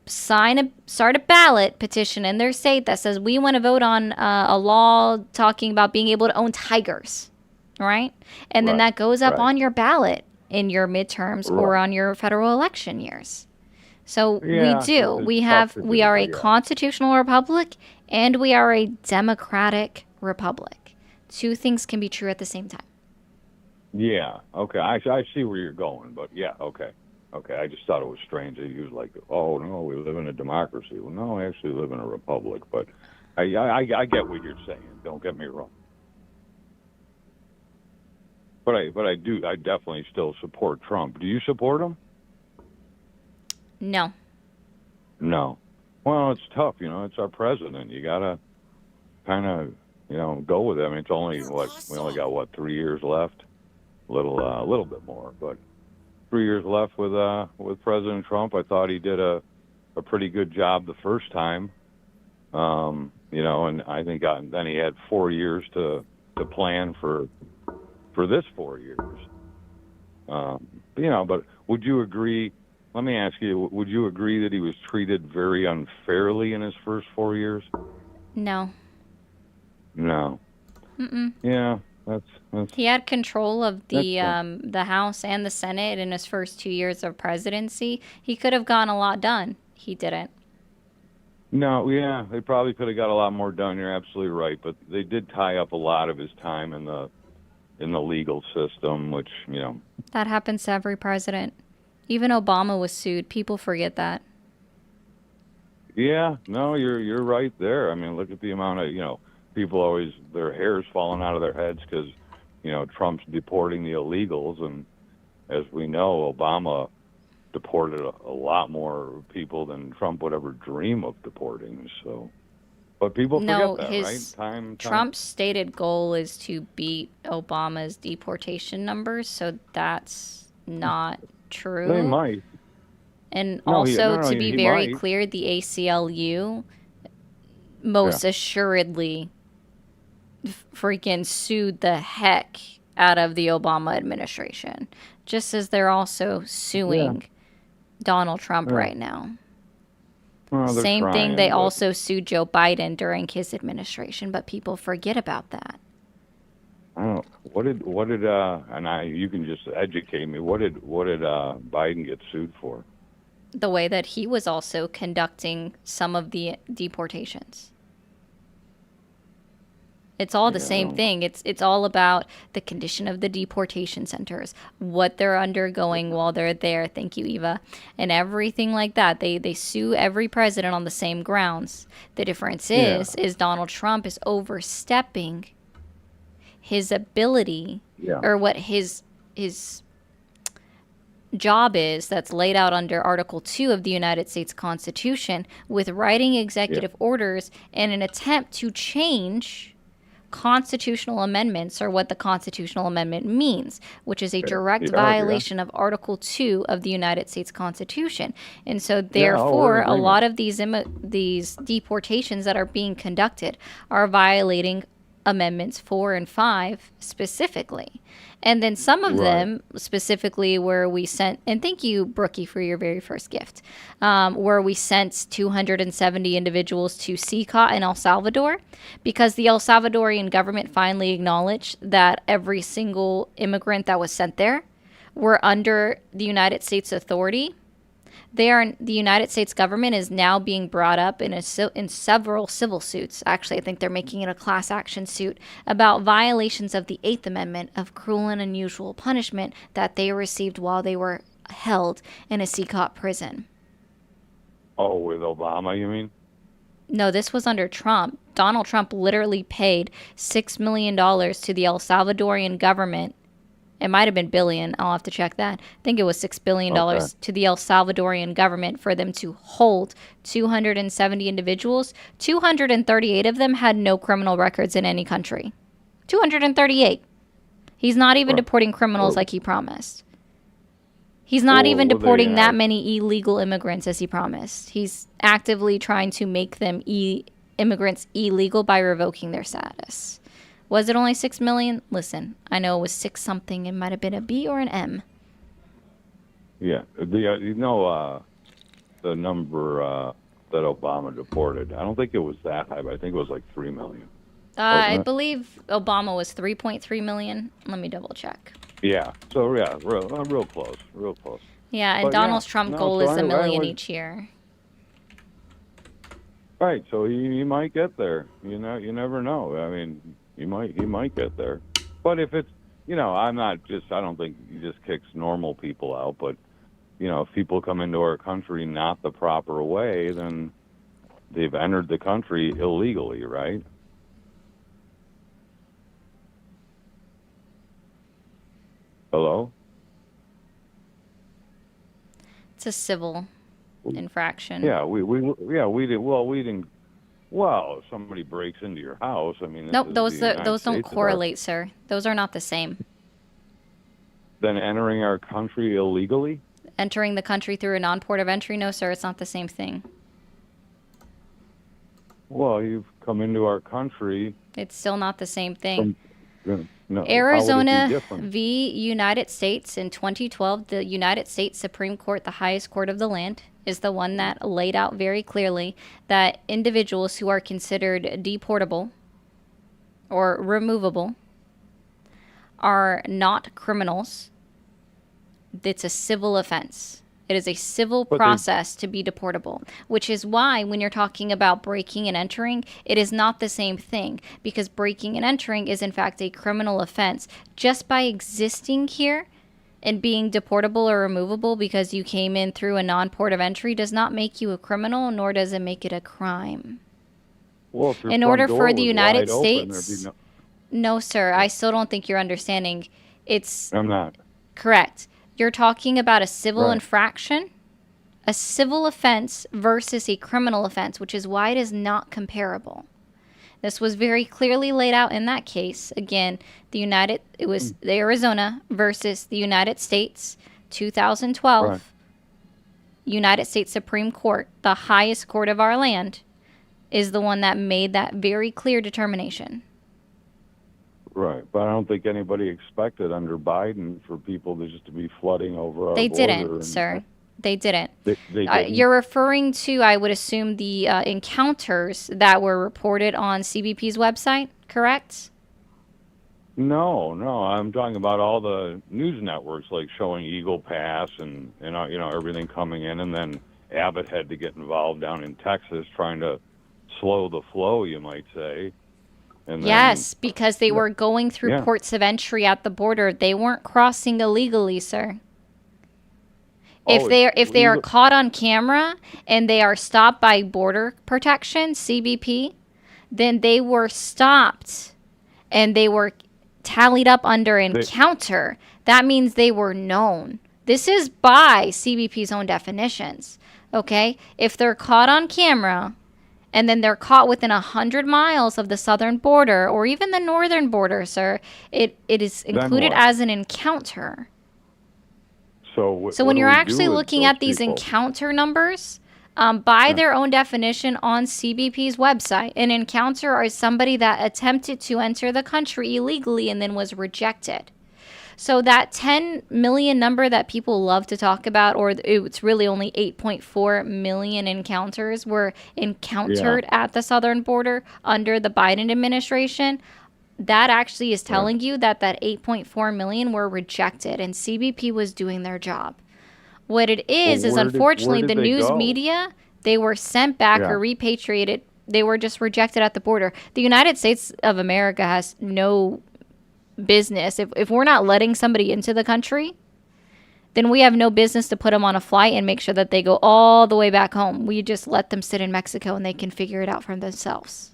start a ballot petition in their state that says we want to vote on a law talking about being able to own tigers, right? And then that goes up on your ballot in your midterms or on your federal election years. So we do. We are a constitutional republic and we are a democratic republic. Two things can be true at the same time. Yeah. Okay. I see where you're going, but yeah. Okay. I just thought it was strange that he was like, "Oh no, we live in a democracy." Well, no, I actually live in a republic. But I get what you're saying. Don't get me wrong. But I definitely still support Trump. Do you support him? No. No. Well, it's tough. It's our president. You gotta kind of go with him. It's only we only got 3 years left. A little bit more, but 3 years left with President Trump. I thought he did a pretty good job the first time. And I think then he had 4 years to plan for this 4 years. But would you agree? Let me ask you: would you agree that he was treated very unfairly in his first 4 years? No. No. Mm-mm. Yeah, that's. He had control of the House and the Senate in his first 2 years of presidency. He could have gotten a lot done. He didn't. No, yeah, they probably could have got a lot more done. You're absolutely right, but they did tie up a lot of his time in the legal system, which That happens to every president. Even Obama was sued. People forget that. Yeah, no, you're right there. I mean, look at the amount of people always their hair's falling out of their heads because Trump's deporting the illegals, and as we know, Obama deported a lot more people than Trump would ever dream of deporting. So, but people forget that, right? Trump's stated goal is to beat Obama's deportation numbers, so that's not true. They might. And to be very clear, the ACLU most assuredly freaking sued the heck out of the Obama administration, just as they're also suing Donald Trump right now. Well, Same thing, they also sued Joe Biden during his administration, but people forget about that. I don't know. What did you can just educate me. What did Biden get sued for? The way that he was also conducting some of the deportations. It's all the same thing. It's all about the condition of the deportation centers, what they're undergoing while they're there. Thank you, Eva. And everything like that. They sue every president on the same grounds. The difference is Donald Trump is overstepping his ability or what his job is that's laid out under Article 2 of the United States Constitution with writing executive orders in an attempt to change constitutional amendments, or what the constitutional amendment means, which is a direct violation of Article 2 of the United States Constitution. And so therefore a lot of these deportations that are being conducted are violating Amendments 4 and 5 specifically. And then some of them specifically where we sent, and thank you, Brookie, for your very first gift, where we sent 270 individuals to CCOT in El Salvador, because the El Salvadorian government finally acknowledged that every single immigrant that was sent there were under the United States authority. The United States government is now being brought up in several civil suits. Actually, I think they're making it a class action suit about violations of the 8th Amendment of cruel and unusual punishment that they received while they were held in a CCOT prison. Oh, with Obama, you mean? No, this was under Trump. Donald Trump literally paid $6 million to the El Salvadorian government. It might have been billion. I'll have to check that. I think it was $6 billion to the El Salvadorian government for them to hold 270 individuals. 238 of them had no criminal records in any country. 238. He's not even deporting criminals like he promised. He's not even deporting that many illegal immigrants as he promised. He's actively trying to make them immigrants illegal by revoking their status. Was it only 6 million? Listen, I know it was 6 something. It might have been a B or an M. Yeah, the number that Obama deported. I don't think it was that high, but I think it was like 3 million. I believe Obama was 3.3 million. Let me double check. Yeah. So real close, real close. Yeah, and Donald Trump's goal is 1 million each year. Right. So he might get there. You never know. I mean, he might get there. But if it's, I don't think he just kicks normal people out. But, if people come into our country not the proper way, then they've entered the country illegally, right? Hello? It's a civil infraction. Yeah, we didn't. Well, if somebody breaks into your house, I mean. Nope, those don't correlate, sir. Those are not the same. than entering our country illegally? Entering the country through a non-port of entry? No, sir, it's not the same thing. Well, you've come into our country. It's still not the same thing. No, Arizona v. United States in 2012, the United States Supreme Court, the highest court of the land, is the one that laid out very clearly that individuals who are considered deportable or removable are not criminals. It's a civil offense. It is a civil process to be deportable, which is why when you're talking about breaking and entering, it is not the same thing, because breaking and entering is in fact a criminal offense. Just by existing here and being deportable or removable because you came in through a non-port of entry does not make you a criminal, nor does it make it a crime. Well, if in order for the United States... No, sir, I still don't think you're understanding. I'm not. Correct. You're talking about a civil infraction, a civil offense versus a criminal offense, which is why it is not comparable. This was very clearly laid out in that case. Again, it was the Arizona versus the United States, 2012. Right. United States Supreme Court, the highest court of our land, is the one that made that very clear determination. Right, but I don't think anybody expected under Biden for people to just be flooding over our border. They didn't, sir. They didn't. They didn't. You're referring to, I would assume, the encounters that were reported on CBP's website, correct? No, I'm talking about all the news networks, like showing Eagle Pass and everything coming in, and then Abbott had to get involved down in Texas trying to slow the flow, you might say. And yes, because they were going through ports of entry at the border. They weren't crossing illegally, sir. If they are caught on camera and they are stopped by Border Protection, CBP, then they were stopped and they were tallied up under encounter. That means they were known. This is by CBP's own definitions. Okay? If they're caught on camera and then they're caught within 100 miles of the southern border or even the northern border, sir, it is included as an encounter. So when you're actually looking at these encounter numbers, by their own definition on CBP's website, an encounter is somebody that attempted to enter the country illegally and then was rejected. So that 10 million number that people love to talk about, or it's really only 8.4 million encounters were encountered at the southern border under the Biden administration, that actually is telling you that 8.4 million were rejected and CBP was doing their job. What it is unfortunately the news media, they were sent back or repatriated. They were just rejected at the border. The United States of America has no business. If we're not letting somebody into the country, then we have no business to put them on a flight and make sure that they go all the way back home. We just let them sit in Mexico and they can figure it out for themselves.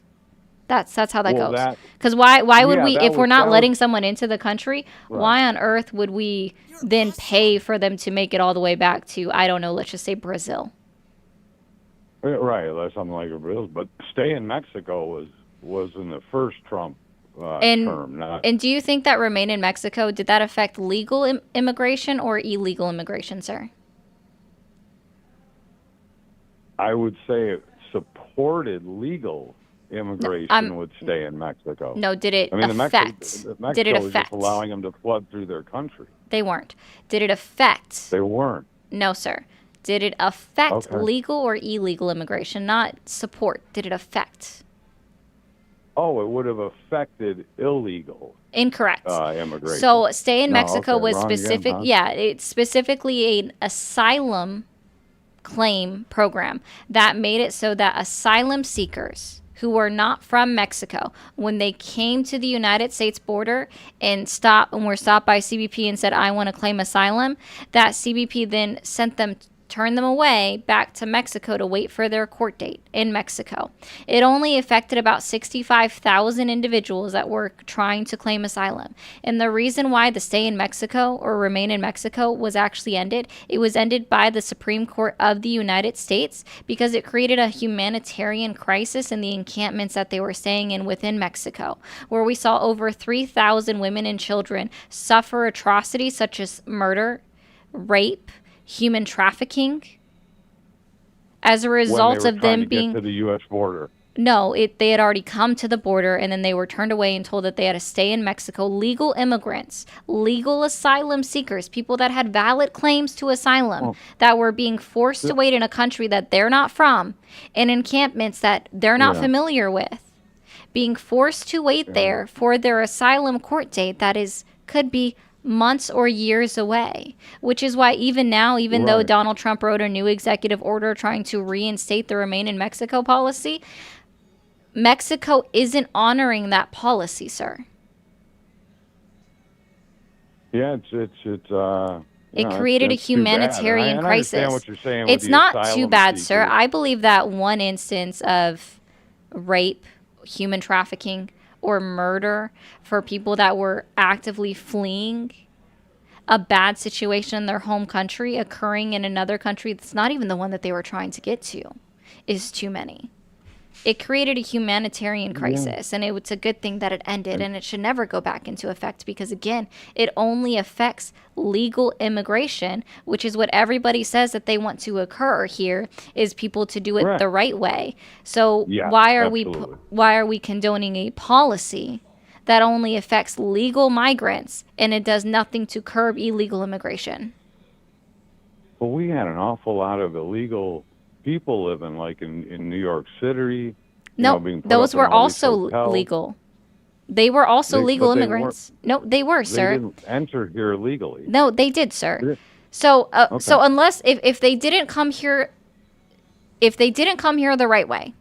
That's how that goes. Because why would we, if we're not letting someone into the country, why on earth would we then pay for them to make it all the way back to, I don't know, let's just say Brazil? Right, something like Brazil. But stay in Mexico was in the first Trump term. And do you think that remain in Mexico, did that affect legal immigration or illegal immigration, sir? I would say it supported legal immigration would stay in Mexico. No, did it affect? Did it affect? Was just allowing them to flood through their country. They weren't. Did it affect? They weren't. No, sir. Did it affect legal or illegal immigration? Not support. Did it affect? Oh, it would have affected illegal. Incorrect. Immigration. So stay in Mexico was specific. Again, huh? Yeah, it's specifically an asylum claim program that made it so that asylum seekers who were not from Mexico, when they came to the United States border and were stopped by CBP and said, I want to claim asylum, that CBP then sent them turn them away back to Mexico to wait for their court date in Mexico. It only affected about 65,000 individuals that were trying to claim asylum. And the reason why the stay in Mexico or remain in Mexico was actually ended, it was ended by the Supreme Court of the United States because it created a humanitarian crisis in the encampments that they were staying in within Mexico, where we saw over 3,000 women and children suffer atrocities such as murder, rape, human trafficking as a result of them being to the U.S. border. No, they had already come to the border, and then they were turned away and told that they had to stay in Mexico. Legal immigrants, legal asylum seekers, people that had valid claims to asylum that were being forced to wait in a country that they're not from, in encampments that they're not familiar with, being forced to wait there for their asylum court date that could be months or years away, which is why even now, even though Donald Trump wrote a new executive order trying to reinstate the Remain in Mexico policy, Mexico isn't honoring that policy, sir. Yeah, it created a humanitarian crisis. I understand what you're saying. It's not too bad, sir. I believe that one instance of rape, human trafficking, or murder for people that were actively fleeing a bad situation in their home country occurring in another country that's not even the one that they were trying to get to is too many. It created a humanitarian crisis, and it's a good thing that it ended, and it should never go back into effect because, again, it only affects legal immigration, which is what everybody says that they want to occur here, is people to do it the right way. So why are we condoning a policy that only affects legal migrants, and it does nothing to curb illegal immigration? Well, we had an awful lot of illegal people living, like in New York City. No, those were also legal. They were also legal immigrants. No, they were, sir. They didn't enter here legally. No, they did, sir. So, so unless if they didn't come here, the right way,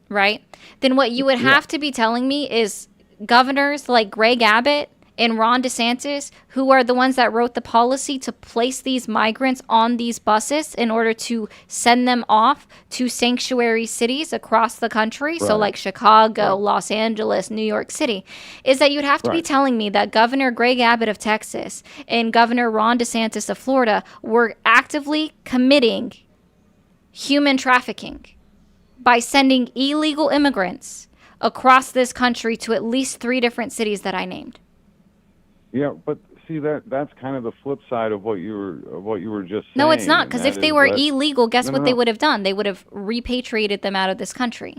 right? Then what you would have to be telling me is governors like Greg Abbott and Ron DeSantis, who are the ones that wrote the policy to place these migrants on these buses in order to send them off to sanctuary cities across the country, so like Chicago, Los Angeles, New York City, is that you'd have to be telling me that Governor Greg Abbott of Texas and Governor Ron DeSantis of Florida were actively committing human trafficking by sending illegal immigrants across this country to at least 3 different cities that I named. Yeah, but see that's kind of the flip side of what you were just saying. No, it's not, because if they were illegal, guess what they would have done? They would have repatriated them out of this country.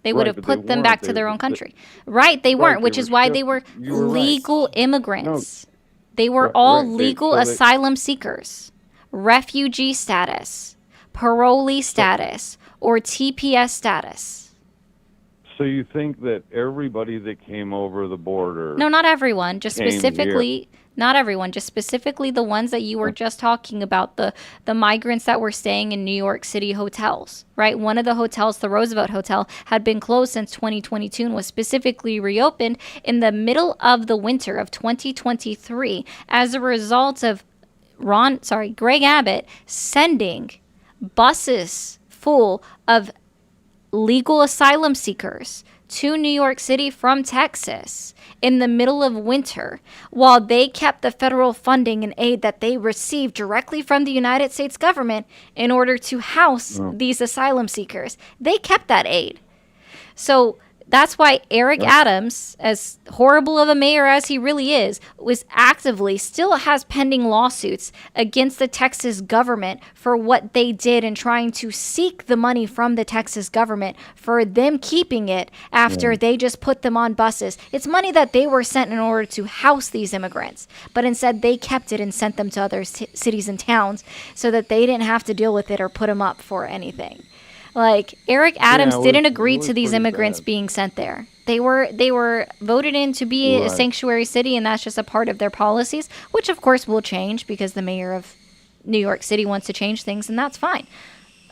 They would have put them back to their own country. They weren't, which is why they were legal immigrants. They were all legal asylum seekers, refugee status, parolee status, or TPS status. So you think that everybody that came over the border... No, not everyone. Just specifically, not everyone. Just specifically the ones that you were just talking about, the migrants that were staying in New York City hotels, right? One of the hotels, the Roosevelt Hotel, had been closed since 2022 and was specifically reopened in the middle of the winter of 2023 as a result of Greg Abbott sending buses full of legal asylum seekers to New York City from Texas in the middle of winter, while they kept the federal funding and aid that they received directly from the United States government in order to house these asylum seekers. They kept that aid. So that's why Eric Adams, as horrible of a mayor as he really is, still has pending lawsuits against the Texas government for what they did in trying to seek the money from the Texas government for them keeping it after they just put them on buses. It's money that they were sent in order to house these immigrants, but instead they kept it and sent them to other cities and towns so that they didn't have to deal with it or put them up for anything. Like, Eric Adams didn't agree to these immigrants being sent there. They were voted in to be a sanctuary city, and that's just a part of their policies, which of course will change because the mayor of New York City wants to change things, and that's fine.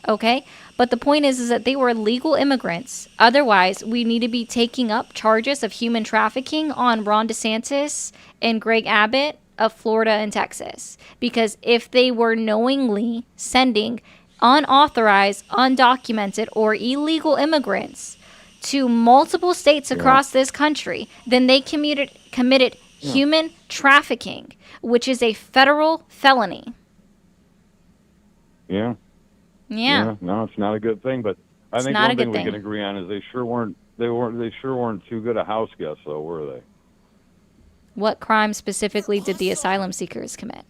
Okay? But the point is that they were legal immigrants. Otherwise, we need to be taking up charges of human trafficking on Ron DeSantis and Greg Abbott of Florida and Texas, because if they were knowingly sending unauthorized, undocumented, or illegal immigrants to multiple states across this country, then they committed human trafficking, which is a federal felony. Yeah. No, it's not a good thing, but I think one thing we can agree on is they sure weren't too good a house guests, though, were they? What crime specifically did the asylum seekers commit?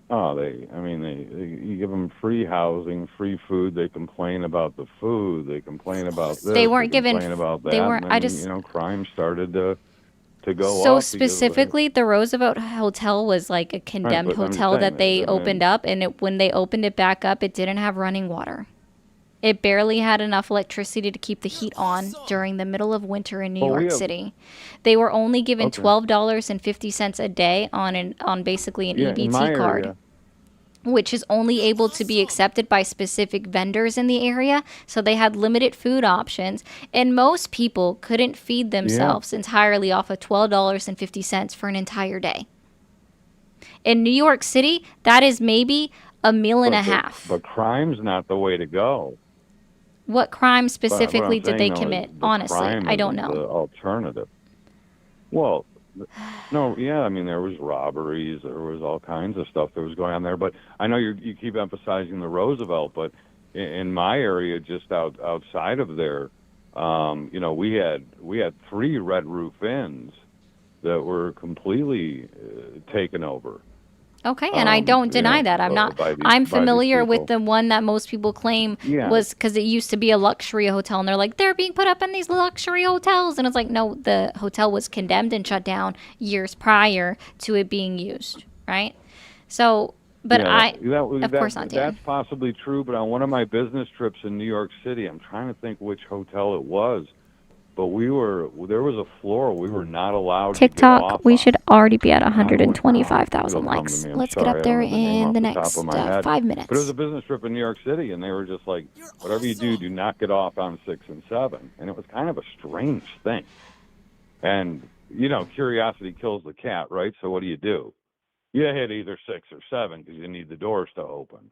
Oh, you give them free housing, free food. They complain about the food. They complain about this. They weren't given. Complain about that. They weren't. And then, crime started to go up. So specifically, the Roosevelt Hotel was like a condemned hotel that they opened up, and when they opened it back up, it didn't have running water. It barely had enough electricity to keep the heat on during the middle of winter in New York City. They were only given $12.50 a day on basically an EBT card, which is only able to be accepted by specific vendors in the area. So they had limited food options, and most people couldn't feed themselves entirely off of $12.50 for an entire day. In New York City, that is maybe a meal and a half. But crime's not the way to go. What crime specifically did they commit? Honestly, I don't know. The alternative. Well, no, there was robberies, there was all kinds of stuff that was going on there. But I know you keep emphasizing the Roosevelt, but in my area, just outside of there, we had 3 Red Roof Inns that were completely taken over. Okay, and I don't deny that. I'm familiar with the one that most people claim was because it used to be a luxury hotel, and they're like, they're being put up in these luxury hotels. And it's like, no, the hotel was condemned and shut down years prior to it being used, right? So, but of course not, Dan. That's possibly true, but on one of my business trips in New York City, I'm trying to think which hotel it was, but there was a floor we were not allowed TikTok, to get off we on. should already be at 125,000 likes. Let's get up there in the next 5 minutes. But it was a business trip in New York City, and they were just like, whatever you do not get off on 6 and 7. And it was kind of a strange thing. And, curiosity kills the cat, right? So what do? You hit either 6 or 7 because you need the doors to open.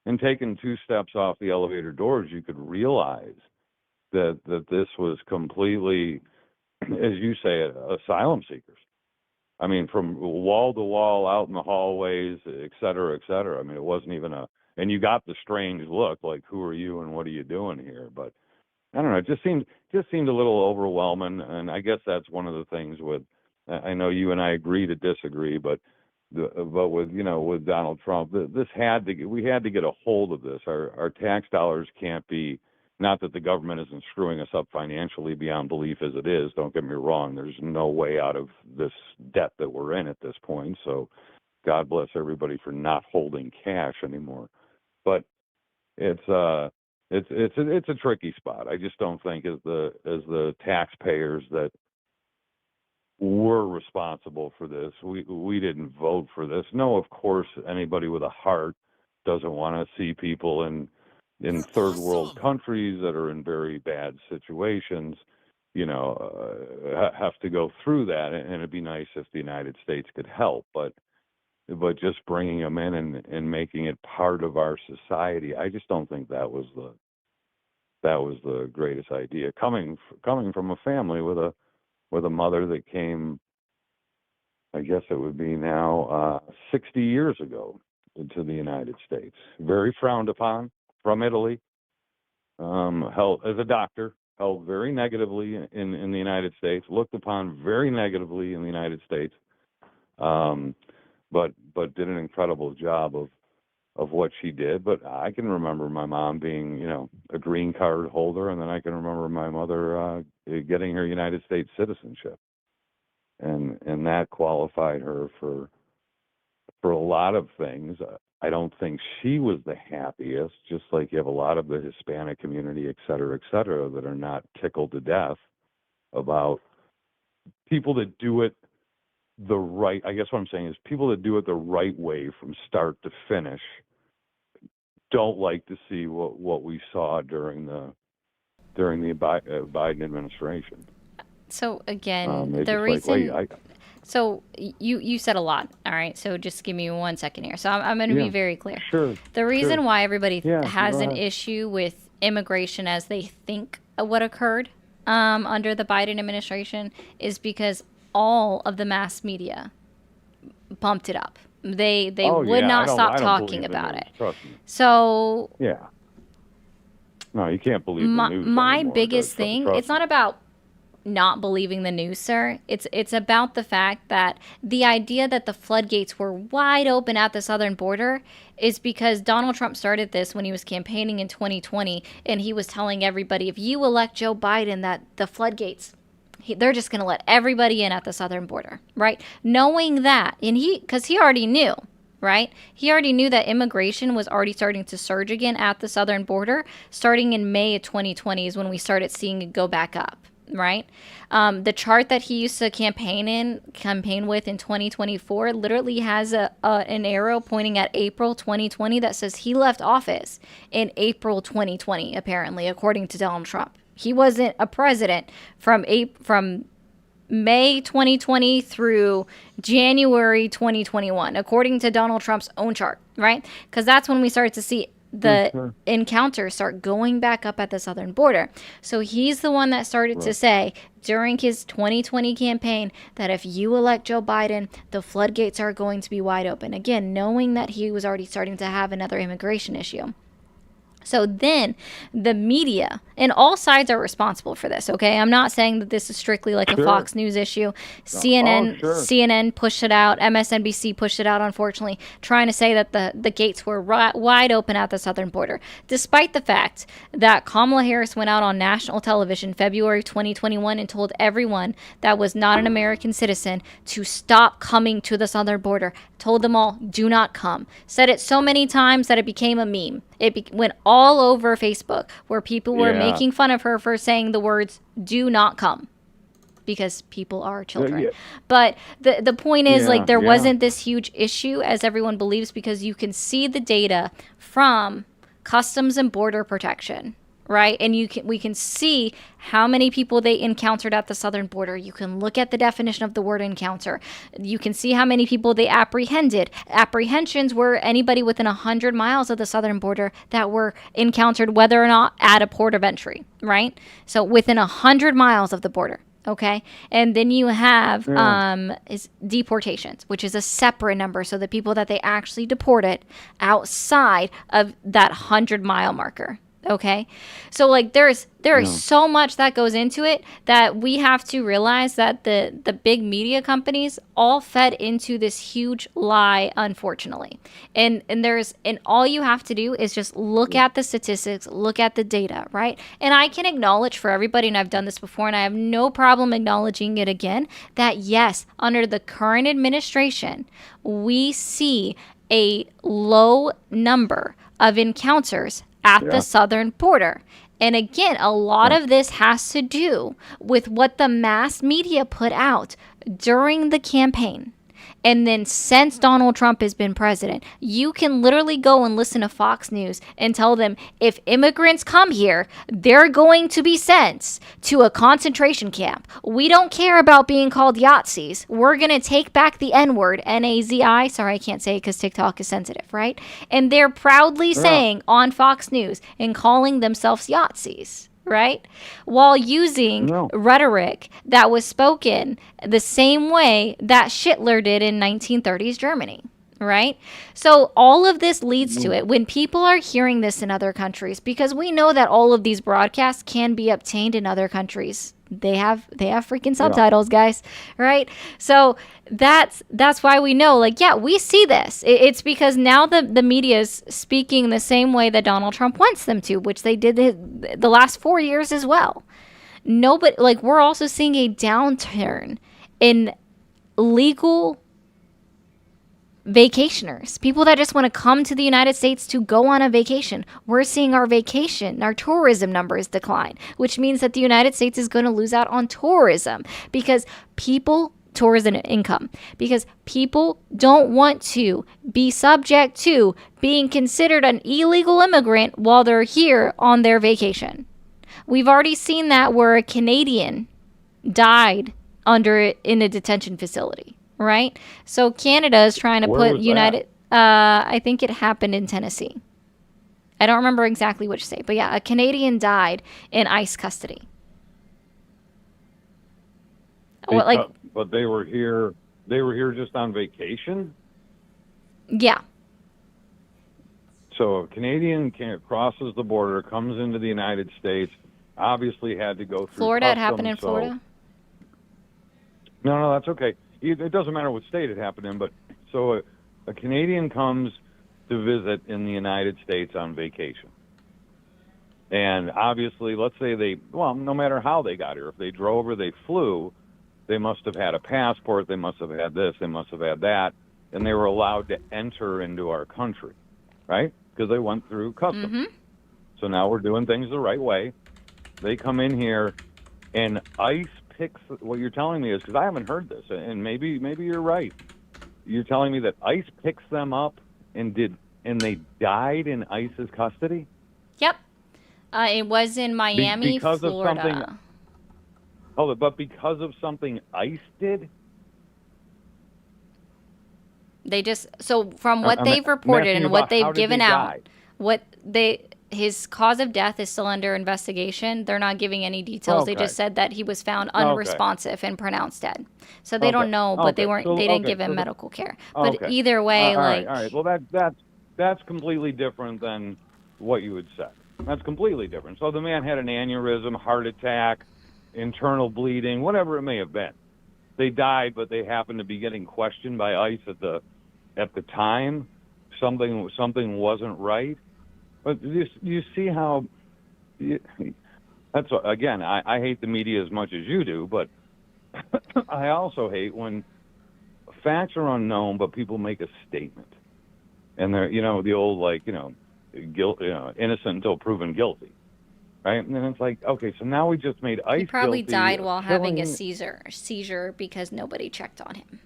And taking 2 steps off the elevator doors, you could realize that this was completely, as you say, asylum seekers. I mean, from wall to wall, out in the hallways, et cetera, et cetera. I mean, it wasn't even and you got the strange look, like, who are you and what are you doing here? But I don't know, it just seemed a little overwhelming, and I guess that's one of the things with, I know you and I agree to disagree, but with Donald Trump, we had to get a hold of this. Our tax dollars can't be. Not that the government isn't screwing us up financially beyond belief as it is. Don't get me wrong. There's no way out of this debt that we're in at this point. So God bless everybody for not holding cash anymore. But it's a tricky spot. I just don't think as the taxpayers that were responsible for this, we didn't vote for this. No, of course, anybody with a heart doesn't want to see people in third world countries that are in very bad situations, have to go through that. And it'd be nice if the United States could help, but just bringing them in and making it part of our society, I just don't think that was the greatest idea. Coming from a family with a mother that came, I guess it would be now 60 years ago to the United States, very frowned upon. From Italy, held as a doctor, held very negatively in the United States, looked upon very negatively in the United States, but did an incredible job of what she did. But I can remember my mom being, a green card holder, and then I can remember my mother getting her United States citizenship, and that qualified her for a lot of things. I don't think she was the happiest, just like you have a lot of the Hispanic community, et cetera, that are not tickled to death about people that do it the right. I guess what I'm saying is people that do it the right way from start to finish don't like to see what we saw during the Biden administration. So again, the reason So you said a lot, all right? So just give me 1 second here. So I'm going to be very clear. Sure. The reason why everybody has an issue with immigration as they think of what occurred under the Biden administration is because all of the mass media pumped it up. They would not stop talking about it. So yeah. No, you can't believe the news my anymore, biggest thing, it's not about not believing the news, sir. It's about the fact that the idea that the floodgates were wide open at the southern border is because Donald Trump started this when he was campaigning in 2020, and he was telling everybody, if you elect Joe Biden, that the floodgates, they're just going to let everybody in at the southern border, right? Knowing that, and because he already knew, right? He already knew that immigration was already starting to surge again at the southern border. Starting in May of 2020 is when we started seeing it go back up. Right? The chart that he used to campaign with in 2024 literally has an arrow pointing at April 2020 that says he left office in April 2020, apparently, according to Donald Trump. He wasn't a president from May 2020 through January 2021, according to Donald Trump's own chart, right? Because that's when we started to see the encounters start going back up at the southern border. So he's the one that started to say during his 2020 campaign that if you elect Joe Biden, the floodgates are going to be wide open. Again, knowing that he was already starting to have another immigration issue. So then the media, and all sides are responsible for this, okay? I'm not saying that this is strictly like a Fox News issue. CNN pushed it out. MSNBC pushed it out, unfortunately, trying to say that the gates were wide open at the southern border, despite the fact that Kamala Harris went out on national television February 2021 and told everyone that was not an American citizen to stop coming to the southern border. Told them all, do not come. Said it so many times that it became a meme. It went all over Facebook where people were making fun of her for saying the words, do not come. Because people are children. But the point is, there wasn't this huge issue as everyone believes, because you can see the data from Customs and Border Protection, right? And we can see how many people they encountered at the southern border. You can look at the definition of the word encounter. You can see how many people they apprehended. Apprehensions were anybody within 100 miles of the southern border that were encountered, whether or not at a port of entry, right? So within 100 miles of the border. Okay. And then you have is deportations, which is a separate number. So the people that they actually deported outside of that 100-mile marker. Okay. So there is so much that goes into it that we have to realize that the big media companies all fed into this huge lie, unfortunately. And all you have to do is just look at the statistics, look at the data, right? And I can acknowledge for everybody, and I've done this before, and I have no problem acknowledging it again, that yes, under the current administration, we see a low number of encounters at the southern border. And again, a lot of this has to do with what the mass media put out during the campaign. And then since Donald Trump has been president, you can literally go and listen to Fox News and tell them if immigrants come here, they're going to be sent to a concentration camp. We don't care about being called Yahtzees. We're going to take back the N-word, N-A-Z-I. Sorry, I can't say it because TikTok is sensitive, right? And they're proudly saying on Fox News and calling themselves Yahtzees. Right? While using rhetoric that was spoken the same way that Hitler did in 1930s Germany. Right? So all of this leads to it when people are hearing this in other countries, because we know that all of these broadcasts can be obtained in other countries. They have freaking subtitles, guys, right? So that's why we know, we see this. It's because now the media is speaking the same way that Donald Trump wants them to, which they did the last 4 years as well. Nobody, we're also seeing a downturn in legal vacationers, people that just want to come to the United States to go on a vacation. We're seeing our tourism numbers decline, which means that the United States is going to lose out on tourism because tourism income, because people don't want to be subject to being considered an illegal immigrant while they're here on their vacation. We've already seen that where a Canadian died in a detention facility, right? So Canada is trying to put I think it happened in Tennessee. I don't remember exactly which state, but yeah, a Canadian died in ICE custody. But they were here just on vacation? Yeah. So a Canadian crosses the border, comes into the United States, obviously had to go through Florida. customs, It happened in Florida? No, that's okay. It doesn't matter what state it happened in, but so a Canadian comes to visit in the United States on vacation. And obviously, let's say no matter how they got here, if they drove or they flew, they must have had a passport, they must have had this, they must have had that, and they were allowed to enter into our country, right? Because they went through customs. Mm-hmm. So now we're doing things the right way. They come in here, and ICE picks. What you're telling me is, because I haven't heard this, and maybe you're right. You're telling me that ICE picks them up and they died in ICE's custody? Yep. It was in Miami, because Florida. Of something. Oh, but because of something ICE did? From what they've reported and what they've given out, his cause of death is still under investigation. They're not giving any details. Okay. They just said that he was found unresponsive and pronounced dead. So they don't know, but they didn't give him medical care. But either way, all right. Well, that's completely different than what you had said. That's completely different. So the man had an aneurysm, heart attack, internal bleeding, whatever it may have been. They died, but they happened to be getting questioned by ICE at the time. Something wasn't right. But you see how that's again. I hate the media as much as you do, but I also hate when facts are unknown, but people make a statement, and they're the old guilt, innocent until proven guilty, right? And then it's like, okay, so now we just made ICE. He probably guilty died while having a killing... seizure because nobody checked on him.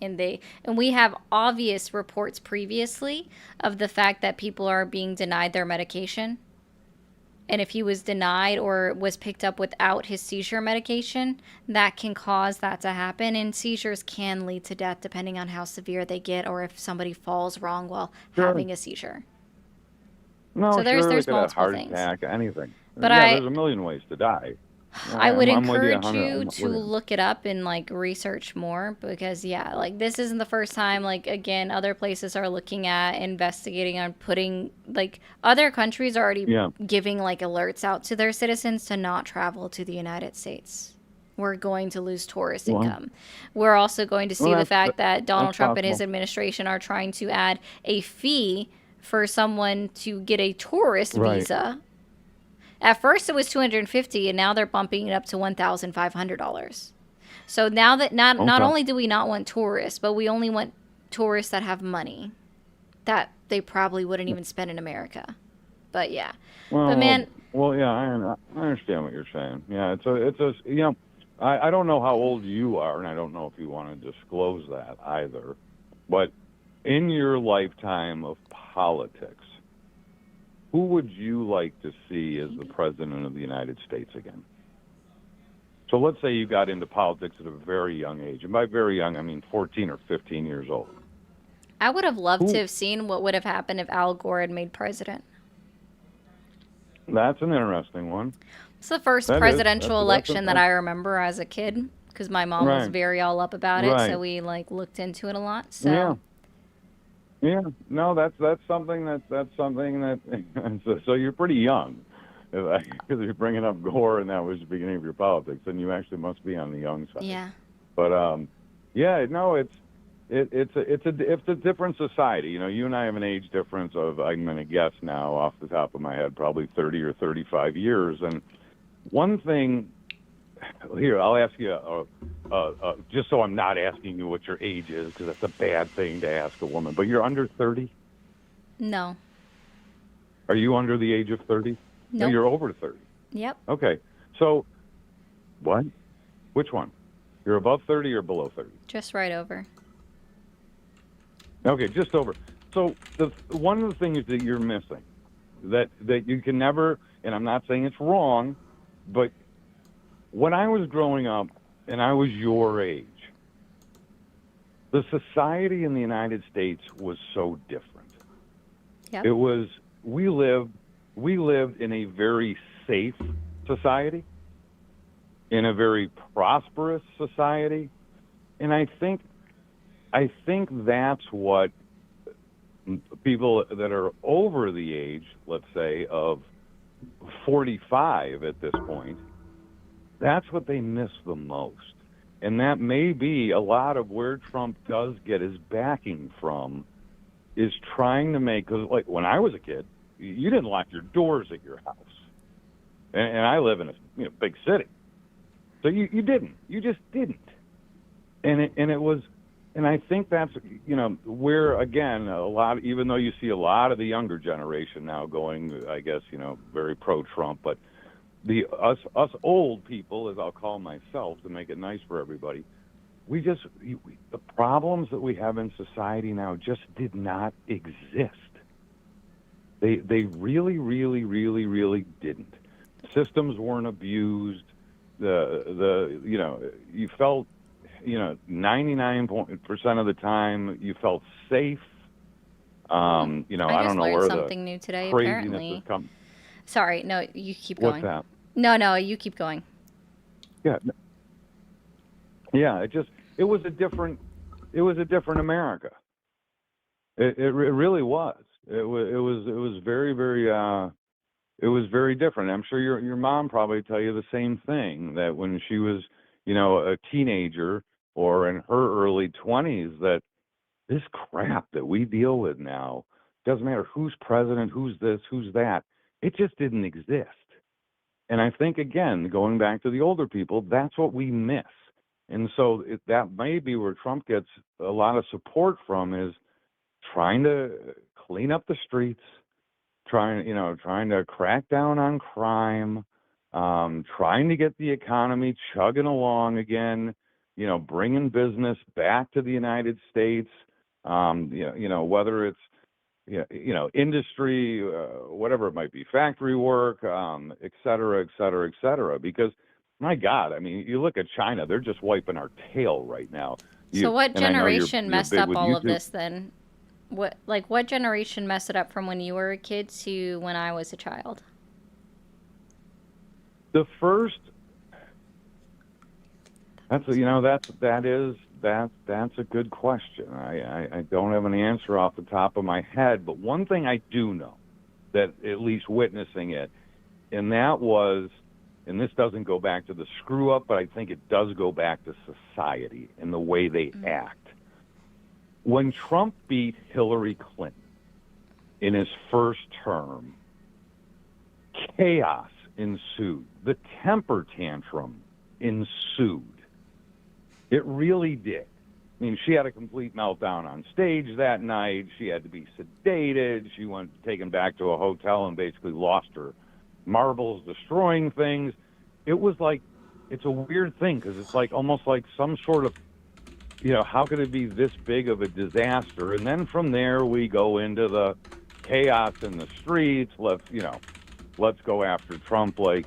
And we have obvious reports previously of the fact that people are being denied their medication. And if he was denied or was picked up without his seizure medication, that can cause that to happen. And seizures can lead to death depending on how severe they get or if somebody falls wrong while having a seizure. No, so there's multiple heart things. Attack, anything. But there's a million ways to die. I would encourage you to look it up and research more because this isn't the first time. Again, other places are looking at investigating on putting other countries are already giving alerts out to their citizens to not travel to the United States. We're going to lose tourist income. We're also going to see the fact that Donald Trump and his administration are trying to add a fee for someone to get a tourist visa. At first it was $250 and now they're bumping it up to $1,500. So now that not only do we not want tourists, but we only want tourists that have money that they probably wouldn't even spend in America. But yeah. Well, I understand what you're saying. Yeah, I don't know how old you are, and I don't know if you want to disclose that either. But in your lifetime of politics, who would you like to see as the president of the United States again? So let's say you got into politics at a very young age. And by very young, I mean 14 or 15 years old. I would have loved to have seen what would have happened if Al Gore had made president. That's an interesting one. It's the first presidential election that I remember as a kid because my mom was very all up about it. So we looked into it a lot. So. Yeah. Yeah, no, that's something that so you're pretty young, because if you're bringing up Gore and that was the beginning of your politics, then you actually must be on the young side. Yeah. But it's a different society. You and I have an age difference of, I'm going to guess now off the top of my head, probably 30 or 35 years. And one thing. Here, I'll ask you, just so I'm not asking you what your age is, because that's a bad thing to ask a woman. But you're under 30? No. Are you under the age of 30? No. No, you're over 30. Yep. Okay. So, what? Which one? You're above 30 or below 30? Just right over. Okay, just over. So, one of the things that you're missing, that you can never, and I'm not saying it's wrong, but when I was growing up, and I was your age, the society in the United States was so different. Yep. It was, we lived in a very safe society, in a very prosperous society, and I think that's what people that are over the age, let's say, of 45 at this point, that's what they miss the most. And that may be a lot of where Trump does get his backing from, is trying to make, because like when I was a kid, you didn't lock your doors at your house. And I live in a big city. So you didn't. You just didn't. And it was, and I think that's, where, again, a lot, even though you see a lot of the younger generation now going, I guess, very pro-Trump, but us old people, as I'll call myself to make it nice for everybody, the problems that we have in society now just did not exist. They really, really, really, really didn't. Systems weren't abused. You felt, 99% of the time you felt safe. I don't know where something new today, craziness apparently. has come. Sorry, no, you keep going. What's that? No, you keep going. Yeah. Yeah, it was a different America. It really was. It was very, very it was very different. I'm sure your mom probably tell you the same thing, that when she was, a teenager or in her early 20s, that this crap that we deal with now, doesn't matter who's president, who's this, who's that, it just didn't exist. And I think, again, going back to the older people, that's what we miss. And so that may be where Trump gets a lot of support from, is trying to clean up the streets, trying to crack down on crime, trying to get the economy chugging along again, bringing business back to the United States, whether it's, industry, whatever it might be, factory work, et cetera, et cetera, et cetera. Because, my God, I mean, you look at China, they're just wiping our tail right now. So what generation messed up all of this then? What generation messed it up from when you were a kid to when I was a child? The first, that's a good question. I don't have an answer off the top of my head, but one thing I do know, that at least witnessing it, and that was, and this doesn't go back to the screw up, but I think it does go back to society and the way they act. When Trump beat Hillary Clinton in his first term, chaos ensued. The temper tantrum ensued. It really did. I mean, she had a complete meltdown on stage that night. She had to be sedated. She went taken back to a hotel and basically lost her marbles, destroying things. It was like, it's a weird thing, because it's like almost like some sort of, how could it be this big of a disaster? And then from there we go into the chaos in the streets. Let's go after Trump like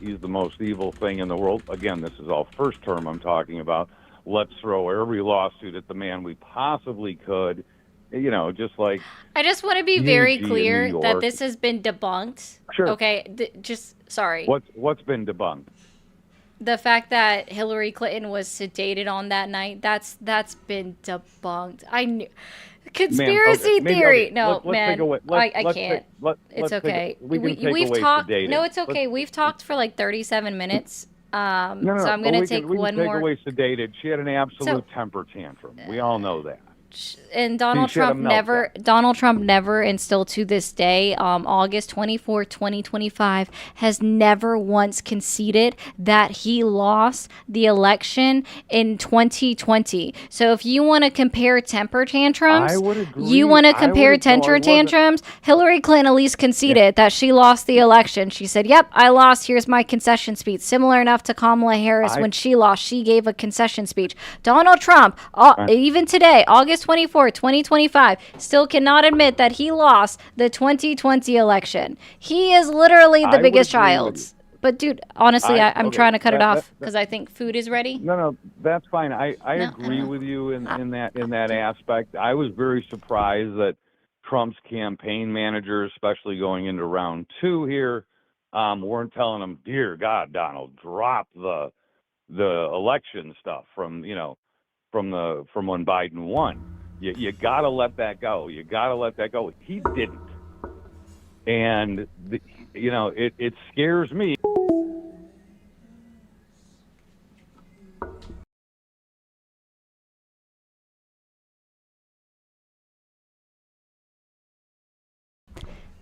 he's the most evil thing in the world. Again, this is all first term I'm talking about. Let's throw every lawsuit at the man we possibly could. Just like, I just want to be very clear that this has been debunked. Sure. Okay, sorry. What's been debunked? The fact that Hillary Clinton was sedated on that night, that's been debunked. I knew. Conspiracy theory. Okay, no, man. I can't. It's okay. We've talked. No, it's okay. We've talked for like 37 minutes. So I'm going to take one more. We can take away sedated. She had an absolute temper tantrum. We all know that. And Donald Trump never, and still to this day, August 24, 2025, has never once conceded that he lost the election in 2020. So if you want to compare temper tantrums, Hillary Clinton at least conceded that she lost the election. She said, yep, I lost. Here's my concession speech. Similar enough to Kamala Harris when she lost. She gave a concession speech. Donald Trump, even today, August 24, 2025, still cannot admit that he lost the 2020 election. He is literally the biggest child. But dude, honestly, I'm trying to cut it off because I think food is ready. No, that's fine. I agree with you in that aspect. I was very surprised that Trump's campaign managers, especially going into round 2 here, weren't telling him, "Dear God, Donald, drop the election stuff from when Biden won. You got to let that go. You got to let that go." He didn't, and it scares me.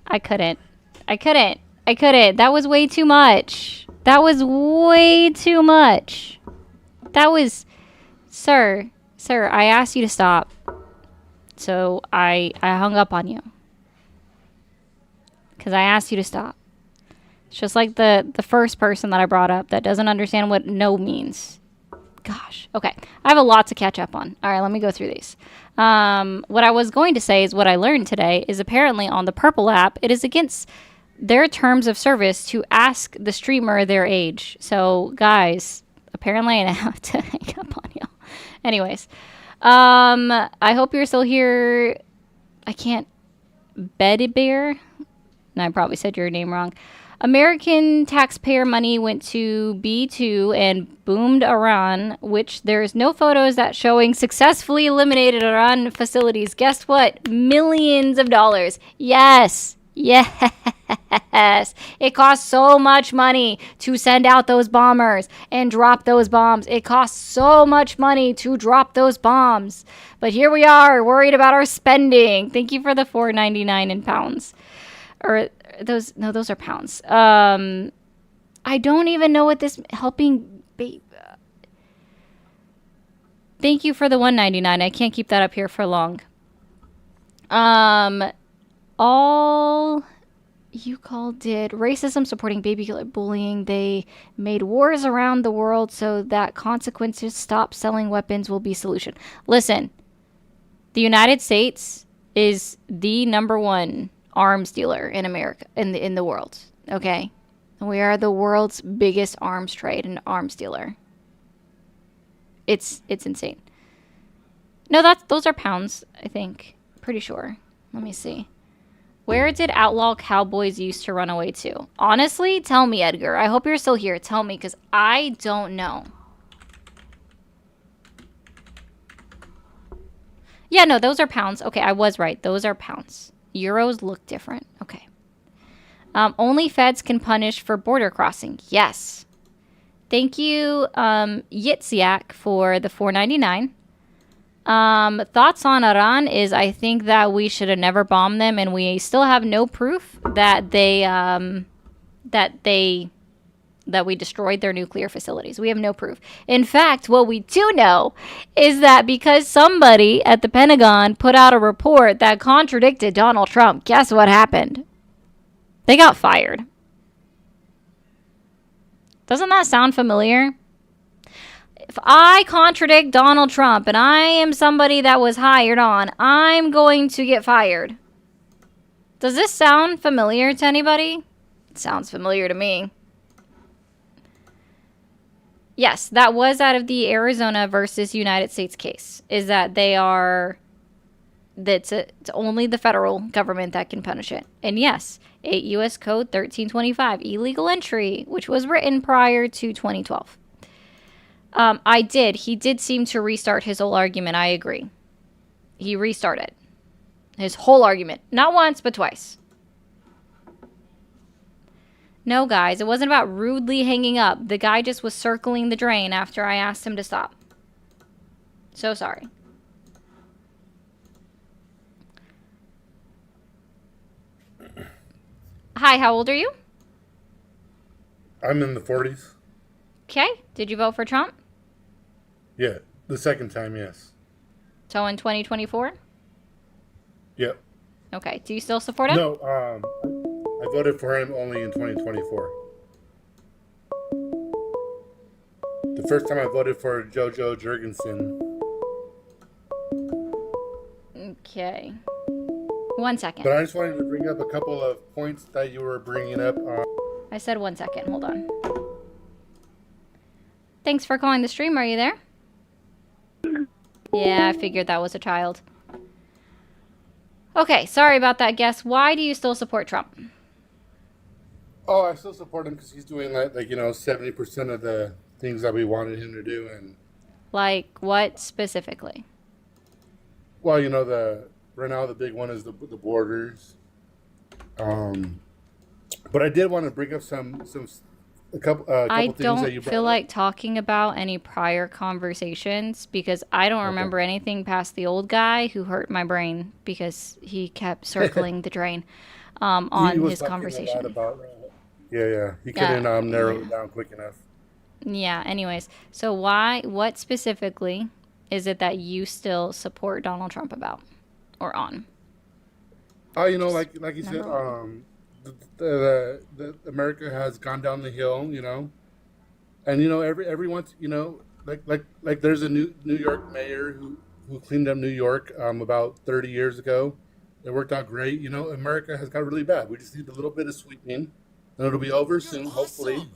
I couldn't. That was way too much. That was way too much. That was, sir, I asked you to stop. So I hung up on you. Because I asked you to stop. It's just like the first person that I brought up that doesn't understand what no means. Gosh. Okay. I have a lot to catch up on. All right, let me go through these. What I was going to say is what I learned today is apparently on the Purple app, it is against their terms of service to ask the streamer their age. So, guys, apparently I have to hang up on you. Anyways, I hope you're still here. I can't. Betty Bear? No, I probably said your name wrong. American taxpayer money went to B2 and boomed Iran, which there's no photos that showing successfully eliminated Iran facilities. Guess what? Millions of dollars. Yes. It costs so much money to send out those bombers and drop those bombs. It costs so much money to drop those bombs. But here we are, worried about our spending. Thank you for the $4.99 in pounds. Or those are pounds. I don't even know what this helping. Thank you for the $1.99. I can't keep that up here for long. All you called did racism, supporting baby bullying. They made wars around the world so that consequences stop selling weapons will be solution. Listen, the United States is the #1 arms dealer in America, in the world. Okay, we are the world's biggest arms trade and arms dealer. It's insane. No, those are pounds. I think, pretty sure. Let me see. Where did outlaw cowboys used to run away to? Honestly, tell me, Edgar. I hope you're still here. Tell me, because I don't know. Yeah, no, those are pounds. Okay, I was right. Those are pounds. Euros look different. Okay. Only feds can punish for border crossing. Yes. Thank you, Yitsiak, for the $4.99. Thoughts on Iran is I think that we should have never bombed them, and we still have no proof that we destroyed their nuclear facilities. We have no proof. In fact, what we do know is that because somebody at the Pentagon put out a report that contradicted Donald Trump, guess what happened? They got fired. Doesn't that sound familiar? If I contradict Donald Trump and I am somebody that was hired on, I'm going to get fired. Does this sound familiar to anybody? It sounds familiar to me. Yes, that was out of the Arizona versus United States case. Is that it's only the federal government that can punish it. And yes, 8 U.S. Code 1325, illegal entry, which was written prior to 2012. He did seem to restart his whole argument. I agree. He restarted his whole argument. Not once, but twice. No, guys, it wasn't about rudely hanging up. The guy just was circling the drain after I asked him to stop. So sorry. Hi, how old are you? I'm in the 40s. Okay. Did you vote for Trump? Yeah, the second time, yes. So in 2024? Yep. Okay. Do you still support him? No, I voted for him only in 2024. The first time I voted for Jojo Jurgensen. Okay. 1 second. But I just wanted to bring up a couple of points that you were bringing up. I said 1 second. Hold on. Thanks for calling the stream. Are you there? Yeah, I figured that was a child. Okay, sorry about that, guess. Why do you still support Trump? Oh, I still support him because he's doing 70% of the things that we wanted him to do. And like what specifically? Well, right now the big one is the borders. But I did want to bring up a couple I things that you brought up. I don't feel like talking about any prior conversations because I don't remember anything past the old guy who hurt my brain because he kept circling the drain on his conversation. He couldn't narrow it down quick enough. Yeah, anyways. So what specifically is it that you still support Donald Trump about or on? Like you said, the America has gone down the hill, and every once, like there's a New York mayor who cleaned up New York about 30 years ago. It worked out great. America has got really bad. We just need a little bit of sweetening, and it'll be over soon, hopefully.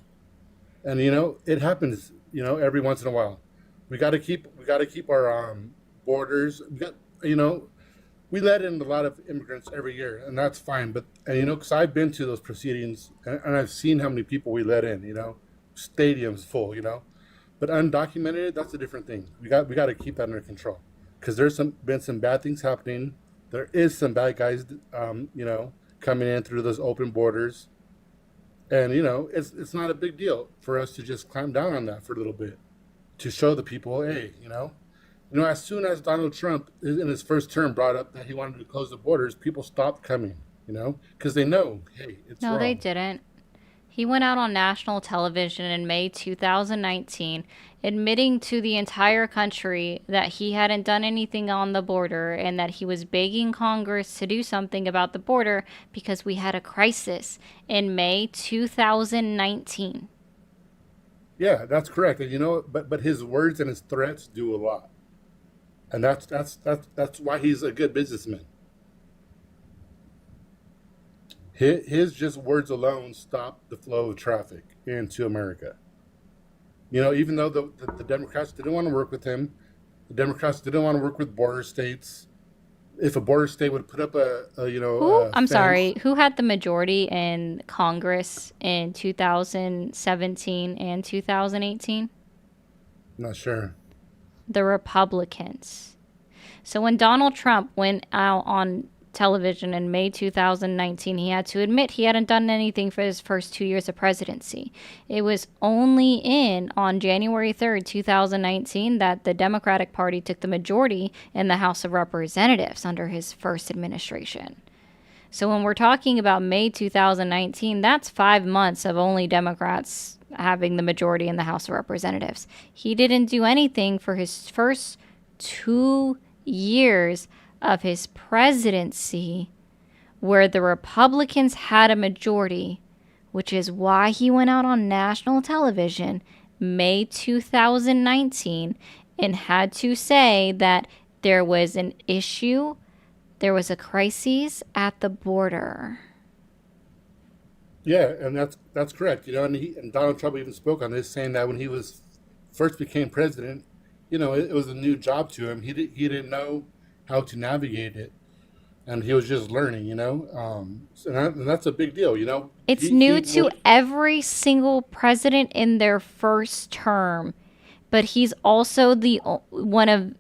And it happens, every once in a while. We got to keep our borders. We let in a lot of immigrants every year, and that's fine. But because I've been to those proceedings and I've seen how many people we let in, stadiums full, But undocumented, that's a different thing. We got to keep that under control because there's been some bad things happening. There is some bad guys, coming in through those open borders, and it's not a big deal for us to just clamp down on that for a little bit to show the people, hey, as soon as Donald Trump, in his first term, brought up that he wanted to close the borders, people stopped coming, because they know, hey, it's wrong. No, they didn't. He went out on national television in May 2019, admitting to the entire country that he hadn't done anything on the border and that he was begging Congress to do something about the border because we had a crisis in May 2019. Yeah, that's correct. And but his words and his threats do a lot. And that's why he's a good businessman. His just words alone stopped the flow of traffic into America. Even though the Democrats didn't want to work with him, the Democrats didn't want to work with border states. If a border state would put up who had the majority in Congress in 2017 and 2018? Not sure. The Republicans. So when Donald Trump went out on television in May 2019, he had to admit he hadn't done anything for his first 2 years of presidency. It was only on January 3rd, 2019, that the Democratic Party took the majority in the House of Representatives under his first administration. So when we're talking about May 2019, that's 5 months of only Democrats having the majority in the House of Representatives. He didn't do anything for his first 2 years of his presidency where the Republicans had a majority, which is why he went out on national television May 2019 and had to say that there was an issue, there was a crisis at the border. Yeah, and that's correct. And Donald Trump even spoke on this, saying that when he first became president, it was a new job to him. He didn't know how to navigate it, and he was just learning. And that's a big deal. It's new to every single president in their first term, but he's also the one of.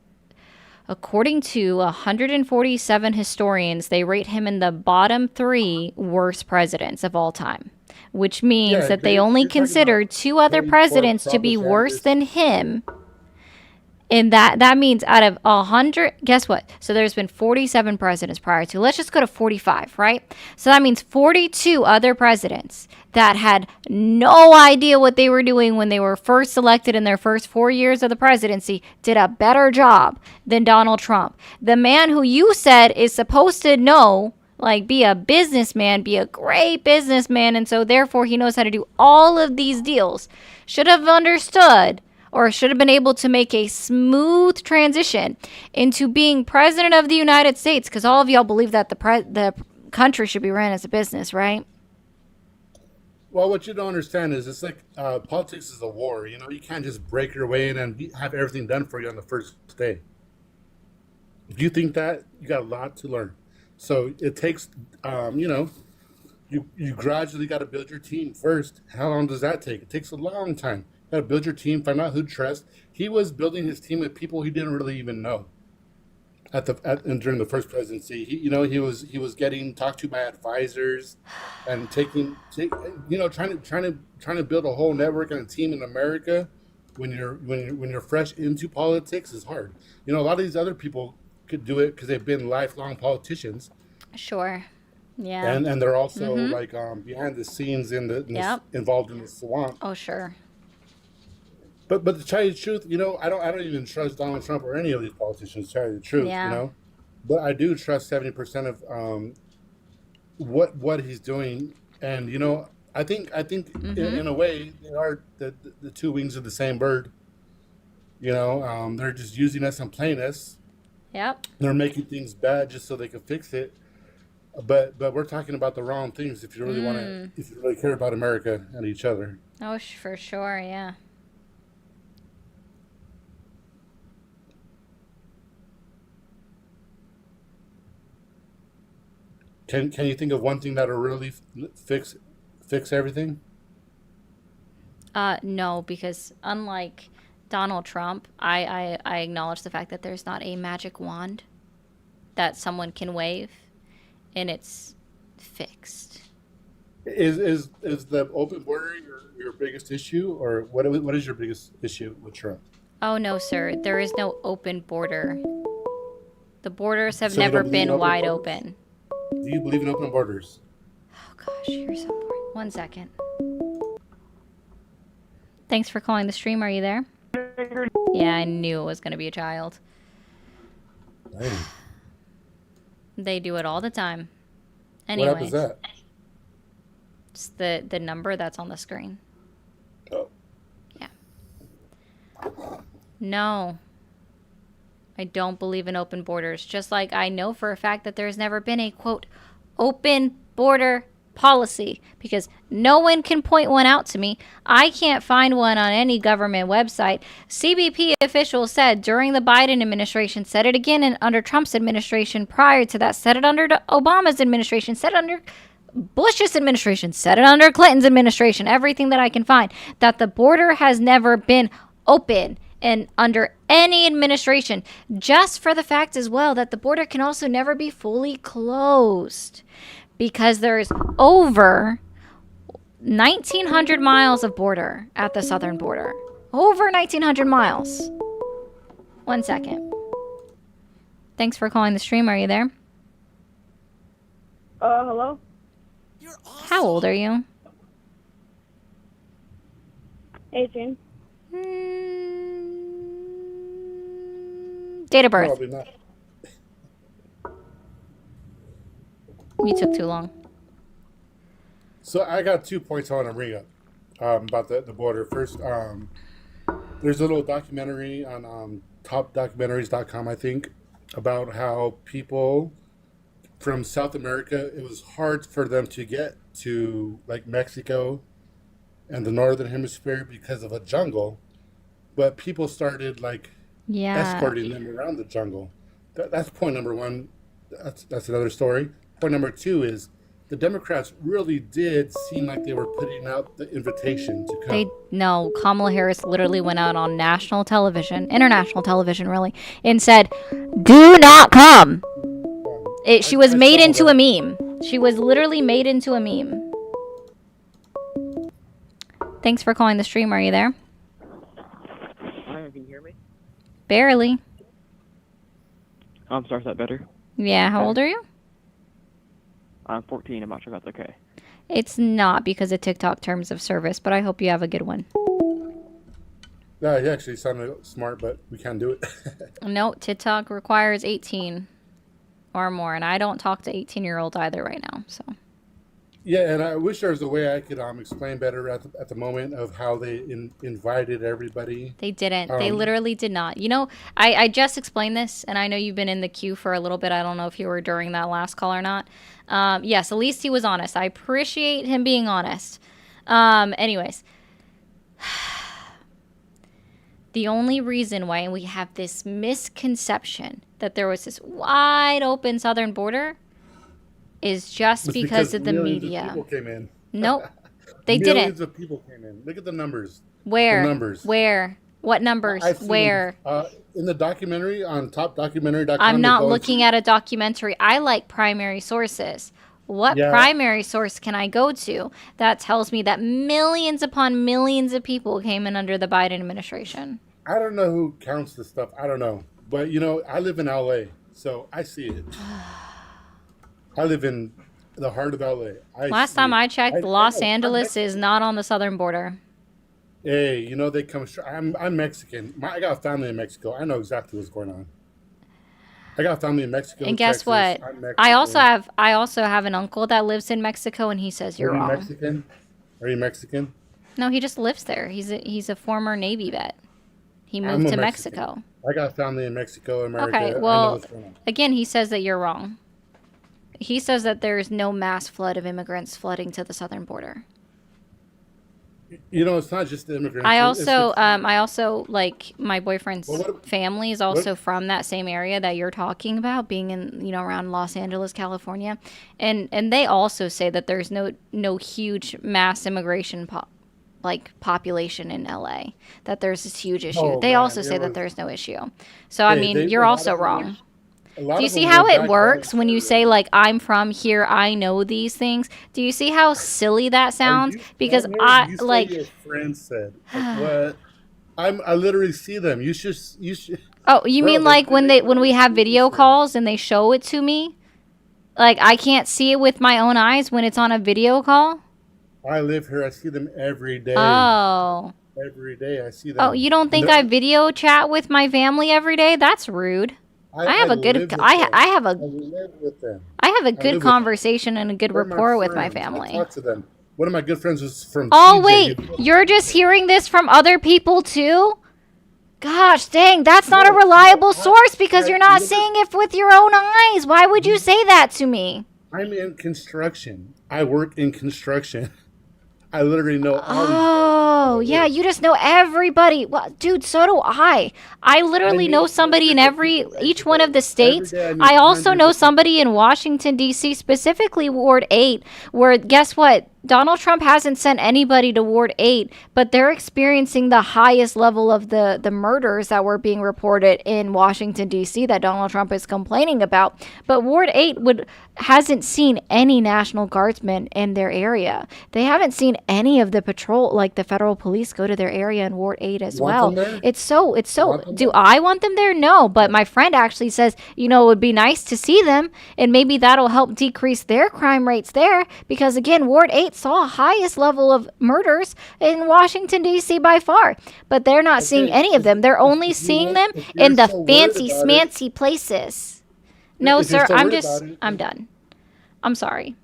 According to 147 historians, they rate him in the bottom 3 worst presidents of all time, which means that they only consider 2 other presidents to be worse than him. And that means out of 100, guess what? So there's been 47 presidents prior to. Let's just go to 45, right? So that means 42 other presidents that had no idea what they were doing when they were first elected in their first 4 years of the presidency did a better job than Donald Trump. The man who you said is supposed to know, be a businessman, be a great businessman, and so therefore he knows how to do all of these deals, should have understood or should have been able to make a smooth transition into being president of the United States, because all of y'all believe that the country should be ran as a business, right? Well, what you don't understand is it's like politics is a war. You know, you can't just break your way in and have everything done for you on the first day. If you think that, you got a lot to learn. So it takes, you know, you gradually got to build your team first. How long does that take? It takes a long time. You got to build your team, find out who to trust. He was building his team with people he didn't really even know. And during the first presidency, he was getting talked to by advisors, and trying to build a whole network and a team in America when you're fresh into politics is hard. You know, a lot of these other people could do it because they've been lifelong politicians. Sure. Yeah. And they're also like behind the scenes involved in the swamp. Oh, sure. But to tell you the truth, you know, I don't even trust Donald Trump or any of these politicians. To tell you the truth, you know, but I do trust 70% of what he's doing, and you know, I think in a way they are the two wings of the same bird. You know, they're just using us and playing us. Yep. They're making things bad just so they can fix it. But we're talking about the wrong things if you really if you really care about America and each other. Oh, for sure, yeah. Can you think of one thing that'll really fix everything? No, because unlike Donald Trump, I acknowledge the fact that there's not a magic wand that someone can wave, and it's fixed. Is the open border your biggest issue, or what is your biggest issue with Trump? Oh no, sir, there is no open border. The borders have never been wide open. Do you believe in open borders? Oh gosh, you're so boring. 1 second. Thanks for calling the stream. Are you there? Yeah, I knew it was going to be a child. Hey. They do it all the time. Anyways. What app is that? It's the number that's on the screen. Oh. Yeah. No. I don't believe in open borders. Just like I know for a fact that there's never been a, quote, open border policy, because no one can point one out to me. I can't find one on any government website. CBP officials said during the Biden administration, said it again under Trump's administration prior to that, said it under Obama's administration, said it under Bush's administration, said it under Clinton's administration, everything that I can find, that the border has never been open and under any administration, just for the fact as well that the border can also never be fully closed, because there's over 1,900 miles of border at the southern border. Over 1,900 miles. 1 second. Thanks for calling the stream. Are you there? Hello? How old are you? 18. Date of birth. Probably not. You took too long. So I got 2 points I want to bring up about the border. First, there's a little documentary on topdocumentaries.com, I think, about how people from South America, it was hard for them to get to like Mexico and the northern hemisphere because of a jungle, but people started like escorting them around the jungle. That's point number one. That's another story. Point number 2 is the Democrats really did seem like they were putting out the invitation to come. No, Kamala Harris literally went out on national television, international television really, and said, "Do not come." She was made into a meme. She was literally made into a meme. Thanks for calling the stream. Are you there? Hi, can you hear me? Barely. I'm sorry, is that better? Yeah, how old are you? I'm 14. I'm not sure if that's okay. It's not because of TikTok terms of service, but I hope you have a good one. Yeah, you actually sounded smart, but we can't do it. No, TikTok requires 18 or more, and I don't talk to 18-year-olds either right now, so. Yeah, and I wish there was a way I could explain better at the moment of how they invited everybody. They didn't. They literally did not. You know, I just explained this, and I know you've been in the queue for a little bit. I don't know if you were during that last call or not. Yes, at least he was honest. I appreciate him being honest. Anyways. The only reason why we have this misconception that there was this wide open southern border is just because of the media. Of people came in. Nope. They millions didn't. Of people came in. Look at the numbers. Where? The numbers. Where? What numbers? Where? In the documentary on topdocumentary.com. I'm not looking at a documentary. I like primary sources. What primary source can I go to that tells me that millions upon millions of people came in under the Biden administration? I don't know who counts this stuff. I don't know. But, I live in LA, so I see it. I live in the heart of LA. Last time I checked, Los Angeles is not on the southern border. Hey, they come straight. I'm Mexican. I got a family in Mexico. I know exactly what's going on. I got family in Mexico. And guess Texas. what? I also have an uncle that lives in Mexico, and he says you're wrong. Mexican? Are you Mexican? No, he just lives there. He's a former Navy vet. He moved to Mexico. I got family in Mexico, America. Okay, well, again, he says that you're wrong. He says that there's no mass flood of immigrants flooding to the southern border. It's not just the immigrants. I also like my boyfriend's family is also from that same area that you're talking about, being in around Los Angeles, California, and they also say that there's no huge mass immigration population in LA, that there's this huge issue. They also say that there's no issue. So I mean, you're also wrong. Do you see how it works when you say, like, I'm from here, I know these things? Do you see how silly that sounds? Because your friend said, what? I literally see them. You should. Oh, you mean like when we have video calls and they show it to me? Like, I can't see it with my own eyes when it's on a video call? I live here. I see them every day. Oh. Every day I see them. Oh, you don't think I video chat with my family every day? That's rude. I have a good conversation and a good rapport with my family. I talk to them. One of my good friends was from Oh, wait. You're just hearing this from other people, too? Gosh, dang. That's not a reliable source because you're not seeing it with your own eyes. Why would you say that to me? I'm in construction. I work in construction. I literally know all these Oh, yeah, you just know everybody. Well, dude, so do I. I literally know somebody in each one of the states. I also know somebody in Washington, D.C., specifically Ward 8, where, guess what? Donald Trump hasn't sent anybody to Ward 8, but they're experiencing the highest level of the murders that were being reported in Washington, D.C. that Donald Trump is complaining about. But Ward 8 hasn't seen any National Guardsmen in their area. They haven't seen any of the patrol, like the federal police, go to their area in Ward 8 as well. It's so. Do I want them there? No, but my friend actually says, it would be nice to see them, and maybe that'll help decrease their crime rates there, because again, Ward 8 saw highest level of murders in Washington, D.C. by far, but they're not seeing any of them. They're only seeing them in the fancy smancy places. No, sir, I'm done. I'm sorry.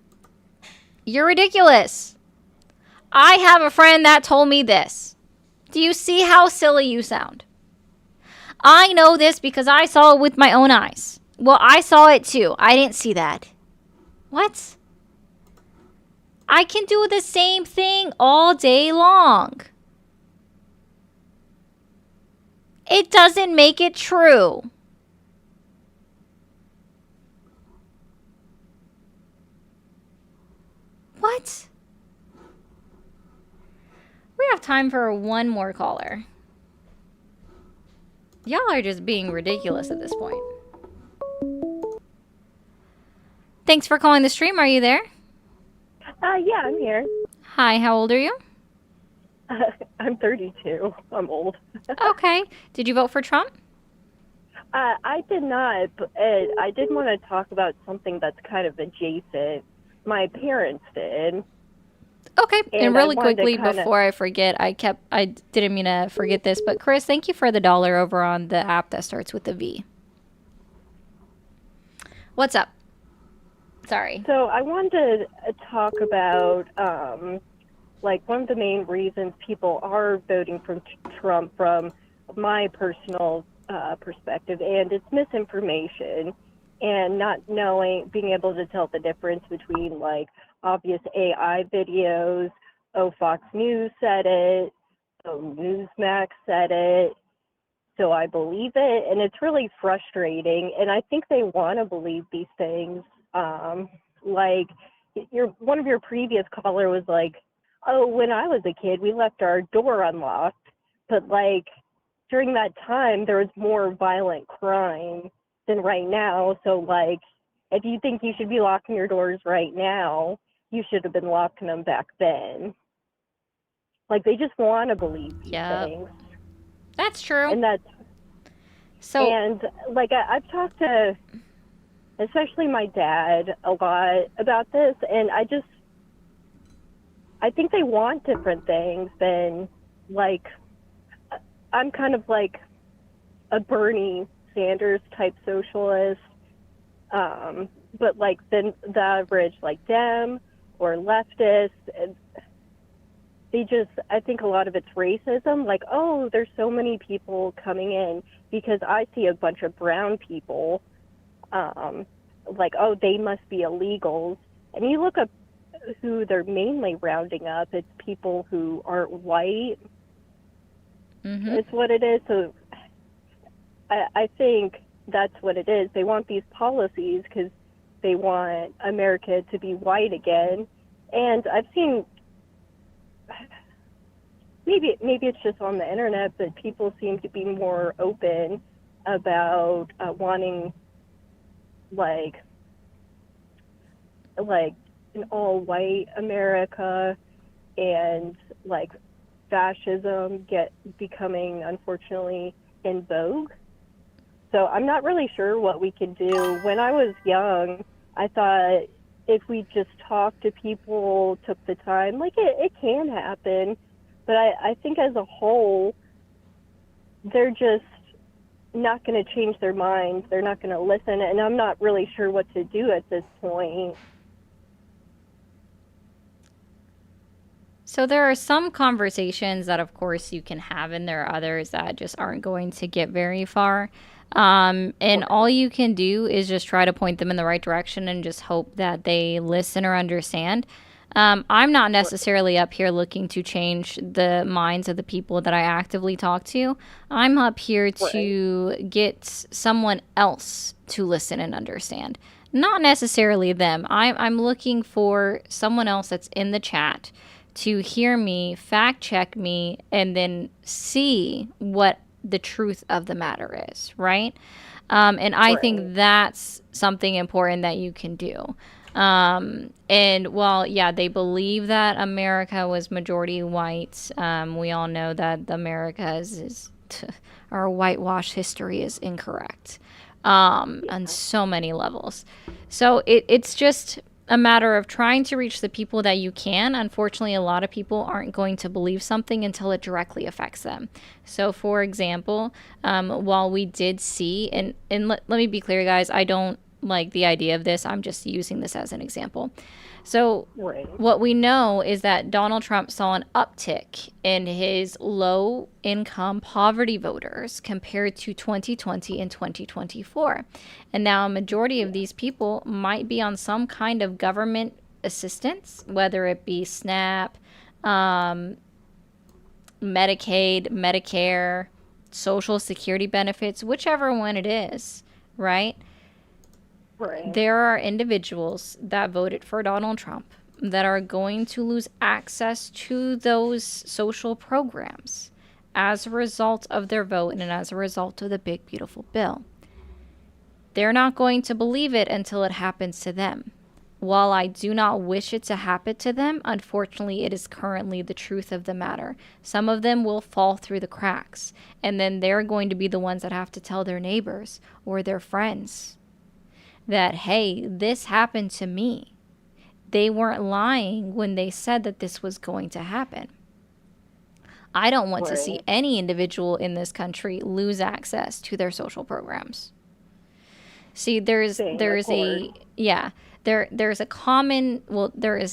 You're ridiculous. I have a friend that told me this. Do you see how silly you sound? I know this because I saw it with my own eyes. Well, I saw it too. I didn't see that. What? I can do the same thing all day long. It doesn't make it true. What? We have time for one more caller. Y'all are just being ridiculous at this point. Thanks for calling the stream. Are you there? Yeah, I'm here. Hi, how old are you? I'm 32. I'm old. Okay. Did you vote for Trump? I did not, but I did want to talk about something that's kind of adjacent. My parents did. Okay, and really quickly before I forget, I didn't mean to forget this, but Chris, thank you for the $1 over on the app that starts with a V. What's up? Sorry. So I wanted to talk about, one of the main reasons people are voting for Trump from my personal perspective, and it's misinformation and not being able to tell the difference between, obvious AI videos oh, Fox News said it, oh, Newsmax said it, so I believe it. And it's really frustrating. And I think they want to believe these things. Like one of your previous caller was like, oh, when I was a kid, we left our door unlocked. But like during that time, there was more violent crime than right now. So like, if you think you should be locking your doors right now, you should have been locking them back then. Like, they just want to believe these things. That's true. And like, I've talked to, especially my dad, a lot about this, and I think they want different things than, like, I'm kind of like a Bernie Sanders type socialist. But like the average like Dem or leftist, I think a lot of it's racism. Like, oh, there's so many people coming in because I see a bunch of brown people. Like, oh, they must be illegals. And you look up who they're mainly rounding up. It's people who aren't white. Mm-hmm. It's what it is. So I think that's what it is. They want these policies because they want America to be white again. And I've seen, maybe it's just on the internet, but people seem to be more open about wanting like an all-white America, and like fascism becoming, unfortunately, in vogue. So I'm not really sure what we could do. When I was young, I thought if we just talked to people, took the time, like it can happen. But I think as a whole, they're just not going to change their minds. They're not going to listen. And I'm not really sure what to do at this point. So there are some conversations that, of course, you can have, and there are others that just aren't going to get very far. And all you can do is just try to point them in the right direction and just hope that they listen or understand. I'm not necessarily up here looking to change the minds of the people that I actively talk to. I'm up here to get someone else to listen and understand. Not necessarily them. I'm looking for someone else that's in the chat to hear me, fact check me, and then see what the truth of the matter is, right? And I think that's something important that you can do. And while, yeah, they believe that America was majority white, we all know that our whitewash history is incorrect on so many levels. So it's just a matter of trying to reach the people that you can. Unfortunately, a lot of people aren't going to believe something until it directly affects them. So, for example, while we did see, and let me be clear, guys, I don't like the idea of this. I'm just using this as an example. So what we know is that Donald Trump saw an uptick in his low-income poverty voters compared to 2020 and 2024. And now a majority of these people might be on some kind of government assistance, whether it be SNAP, Medicaid, Medicare, Social Security benefits, whichever one it is, right? There are individuals that voted for Donald Trump that are going to lose access to those social programs as a result of their vote and as a result of the big, beautiful bill. They're not going to believe it until it happens to them. While I do not wish it to happen to them, unfortunately, it is currently the truth of the matter. Some of them will fall through the cracks, and then they're going to be the ones that have to tell their neighbors or their friends that, hey, this happened to me. They weren't lying when they said that this was going to happen. I don't want to see any individual in this country lose access to their social programs. See, there is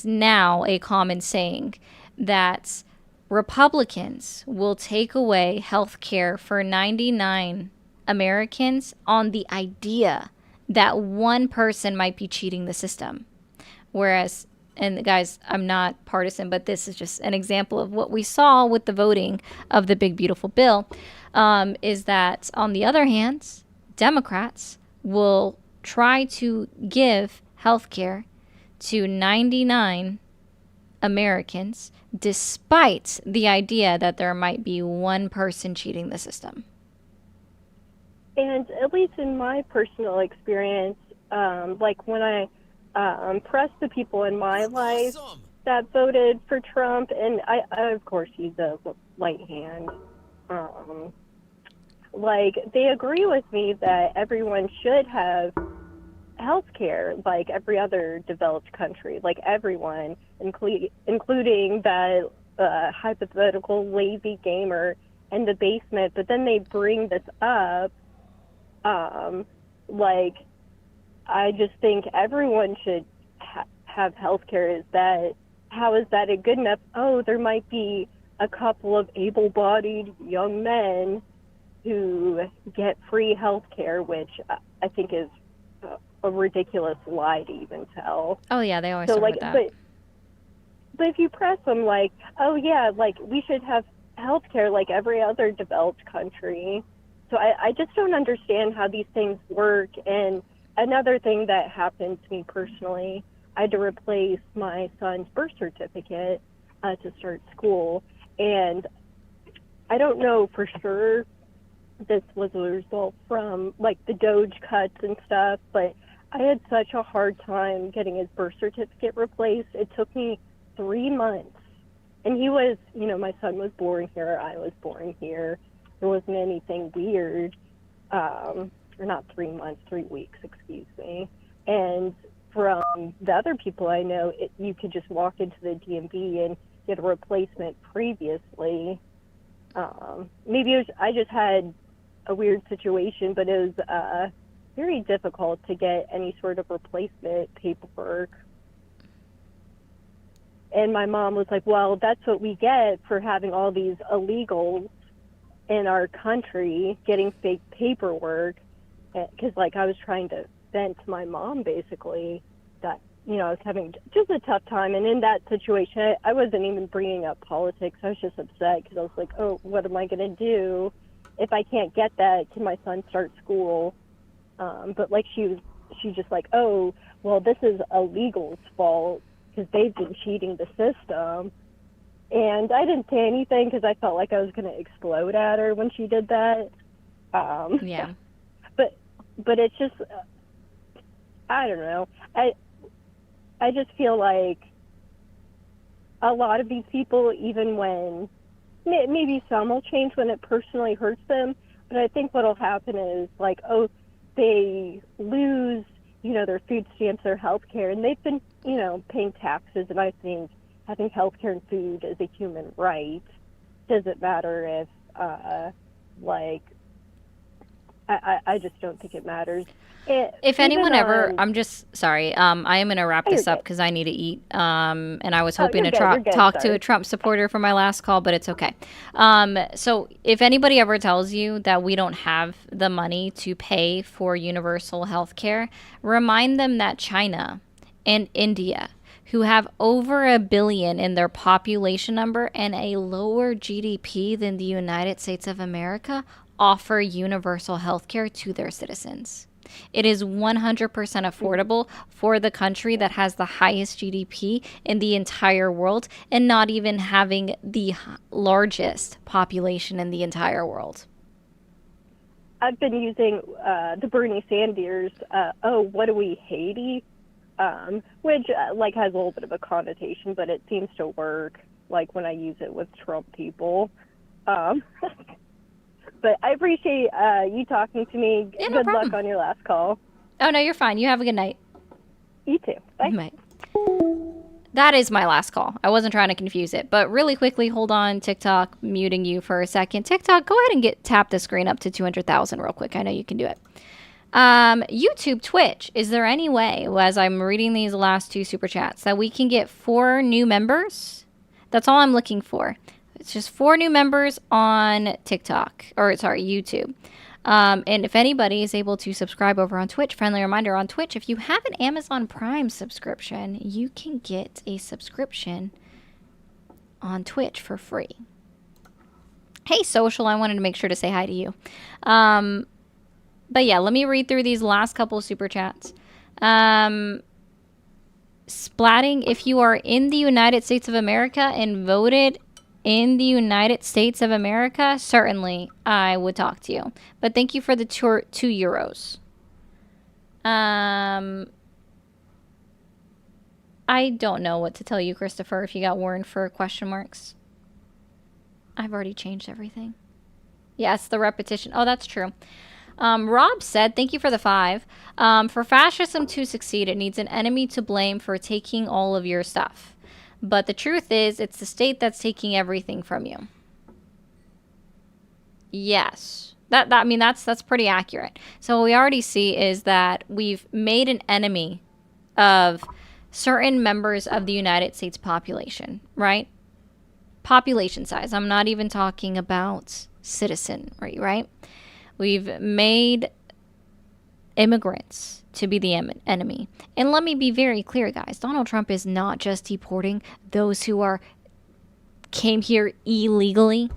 now a common saying that Republicans will take away health care for 99 Americans on the idea that one person might be cheating the system. Whereas and guys, I'm not partisan, but this is just an example of what we saw with the voting of the big, beautiful bill, is that on the other hand, Democrats will try to give health care to 99 Americans, despite the idea that there might be one person cheating the system. And at least in my personal experience, like when I pressed the people in my life that voted for Trump, and I of course use a light hand, like they agree with me that everyone should have health care like every other developed country, like everyone, including that hypothetical lazy gamer in the basement. But then they bring this up, like, I just think everyone should have health care. How is that good enough? Oh, there might be a couple of able-bodied young men who get free health care, which I think is a ridiculous lie to even tell. Oh yeah, they always start with that. But if you press them like, oh yeah, like we should have health care like every other developed country. So I just don't understand how these things work. And another thing that happened to me personally, I had to replace my son's birth certificate to start school. And I don't know for sure this was a result from like the Doge cuts and stuff, but I had such a hard time getting his birth certificate replaced. It took me 3 months. And he was, my son was born here, I was born here. There wasn't anything weird, or not 3 months, 3 weeks, excuse me. And from the other people I know, you could just walk into the DMV and get a replacement previously. Maybe I just had a weird situation, but it was very difficult to get any sort of replacement paperwork. And my mom was like, well, that's what we get for having all these illegals in our country getting fake paperwork. Because, like, I was trying to vent to my mom, basically, that, I was having just a tough time. And in that situation, I wasn't even bringing up politics. I was just upset because I was like, oh, what am I going to do? If I can't get that, can my son start school? But, like, she's just like, oh, well, this is illegal's fault because they've been cheating the system. And I didn't say anything because I felt like I was going to explode at her when she did that. Yeah. But it's just, I don't know. I just feel like a lot of these people, even when, maybe some will change when it personally hurts them, but I think what'll happen is like, oh, they lose, their food stamps, their health care, and they've been, paying taxes, and I think having health care and food is a human right. Doesn't matter if, I just don't think it matters. If anyone ever, I'm just sorry. I am going to wrap this up because I need to eat. And I was hoping to talk to a Trump supporter for my last call, but it's okay. So if anybody ever tells you that we don't have the money to pay for universal health care, remind them that China and India, who have over 1 billion in their population number and a lower GDP than the United States of America, offer universal health care to their citizens. It is 100% affordable for the country that has the highest GDP in the entire world and not even having the largest population in the entire world. I've been using the Bernie Sanders, what do we, Haiti? Which has a little bit of a connotation, but it seems to work, like when I use it with Trump people. But I appreciate you talking to me. Yeah, Good luck on your last call. Oh, no, you're fine. You have a good night. You too. Bye. Bye. That is my last call. I wasn't trying to confuse it. But really quickly, hold on, TikTok, muting you for a second. TikTok, go ahead and tap the screen up to 200,000 real quick. I know you can do it. YouTube, Twitch, is there any way, as I'm reading these last 2 super chats, that we can get 4 new members? That's all I'm looking for. It's just 4 new members on TikTok, or sorry, YouTube. And if anybody is able to subscribe over on Twitch, friendly reminder on Twitch, if you have an Amazon Prime subscription, you can get a subscription on Twitch for free. Hey, Social, I wanted to make sure to say hi to you. But yeah, let me read through these last couple of super chats. Splatting, if you are in the United States of America and voted in the United States of America, certainly I would talk to you. But thank you for the €2. I don't know what to tell you, Christopher, if you got warned for question marks. I've already changed everything. Yes, the repetition. Oh, that's true. Rob said, thank you for the 5. For fascism to succeed, it needs an enemy to blame for taking all of your stuff. But the truth is, it's the state that's taking everything from you. Yes. I mean, that's pretty accurate. So what we already see is that we've made an enemy of certain members of the United States population, right? Population size. I'm not even talking about citizenry, right? We've made immigrants to be the enemy. And let me be very clear, guys. Donald Trump is not just deporting those who came here illegally,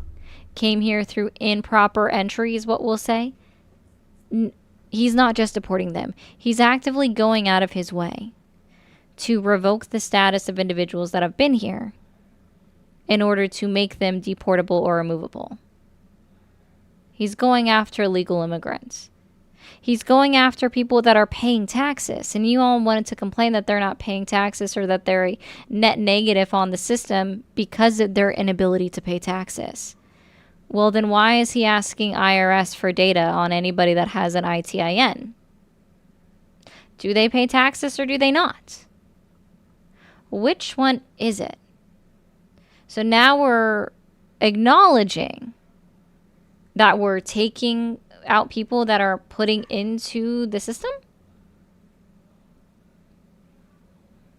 came here through improper entries, what we'll say. He's not just deporting them. He's actively going out of his way to revoke the status of individuals that have been here in order to make them deportable or removable. He's going after illegal immigrants. He's going after people that are paying taxes. And you all wanted to complain that they're not paying taxes or that they're a net negative on the system because of their inability to pay taxes. Well, then why is he asking IRS for data on anybody that has an ITIN? Do they pay taxes or do they not? Which one is it? So now we're acknowledging that we're taking out people that are putting into the system?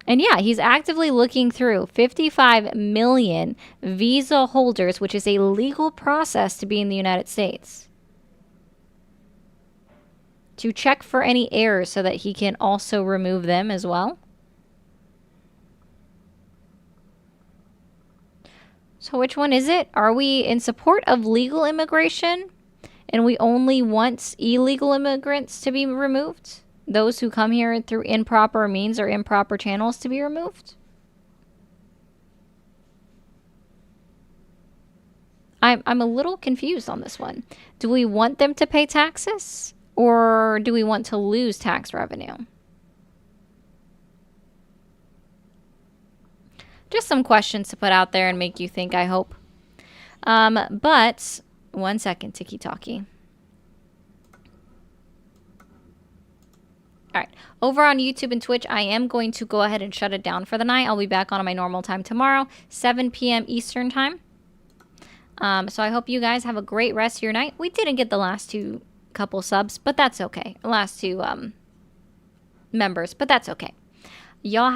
And yeah, he's actively looking through 55 million visa holders, which is a legal process to be in the United States, to check for any errors so that he can also remove them as well. So which one is it? Are we in support of legal immigration and we only want illegal immigrants to be removed? Those who come here through improper means or improper channels to be removed? I'm a little confused on this one. Do we want them to pay taxes or do we want to lose tax revenue? Just some questions to put out there and make you think, I hope. But 1 second, tiki-talkie. All right. Over on YouTube and Twitch, I am going to go ahead and shut it down for the night. I'll be back on my normal time tomorrow, 7 p.m. Eastern time. So I hope you guys have a great rest of your night. We didn't get the last 2 couple subs, but that's okay. The last 2 members, but that's okay. Y'all have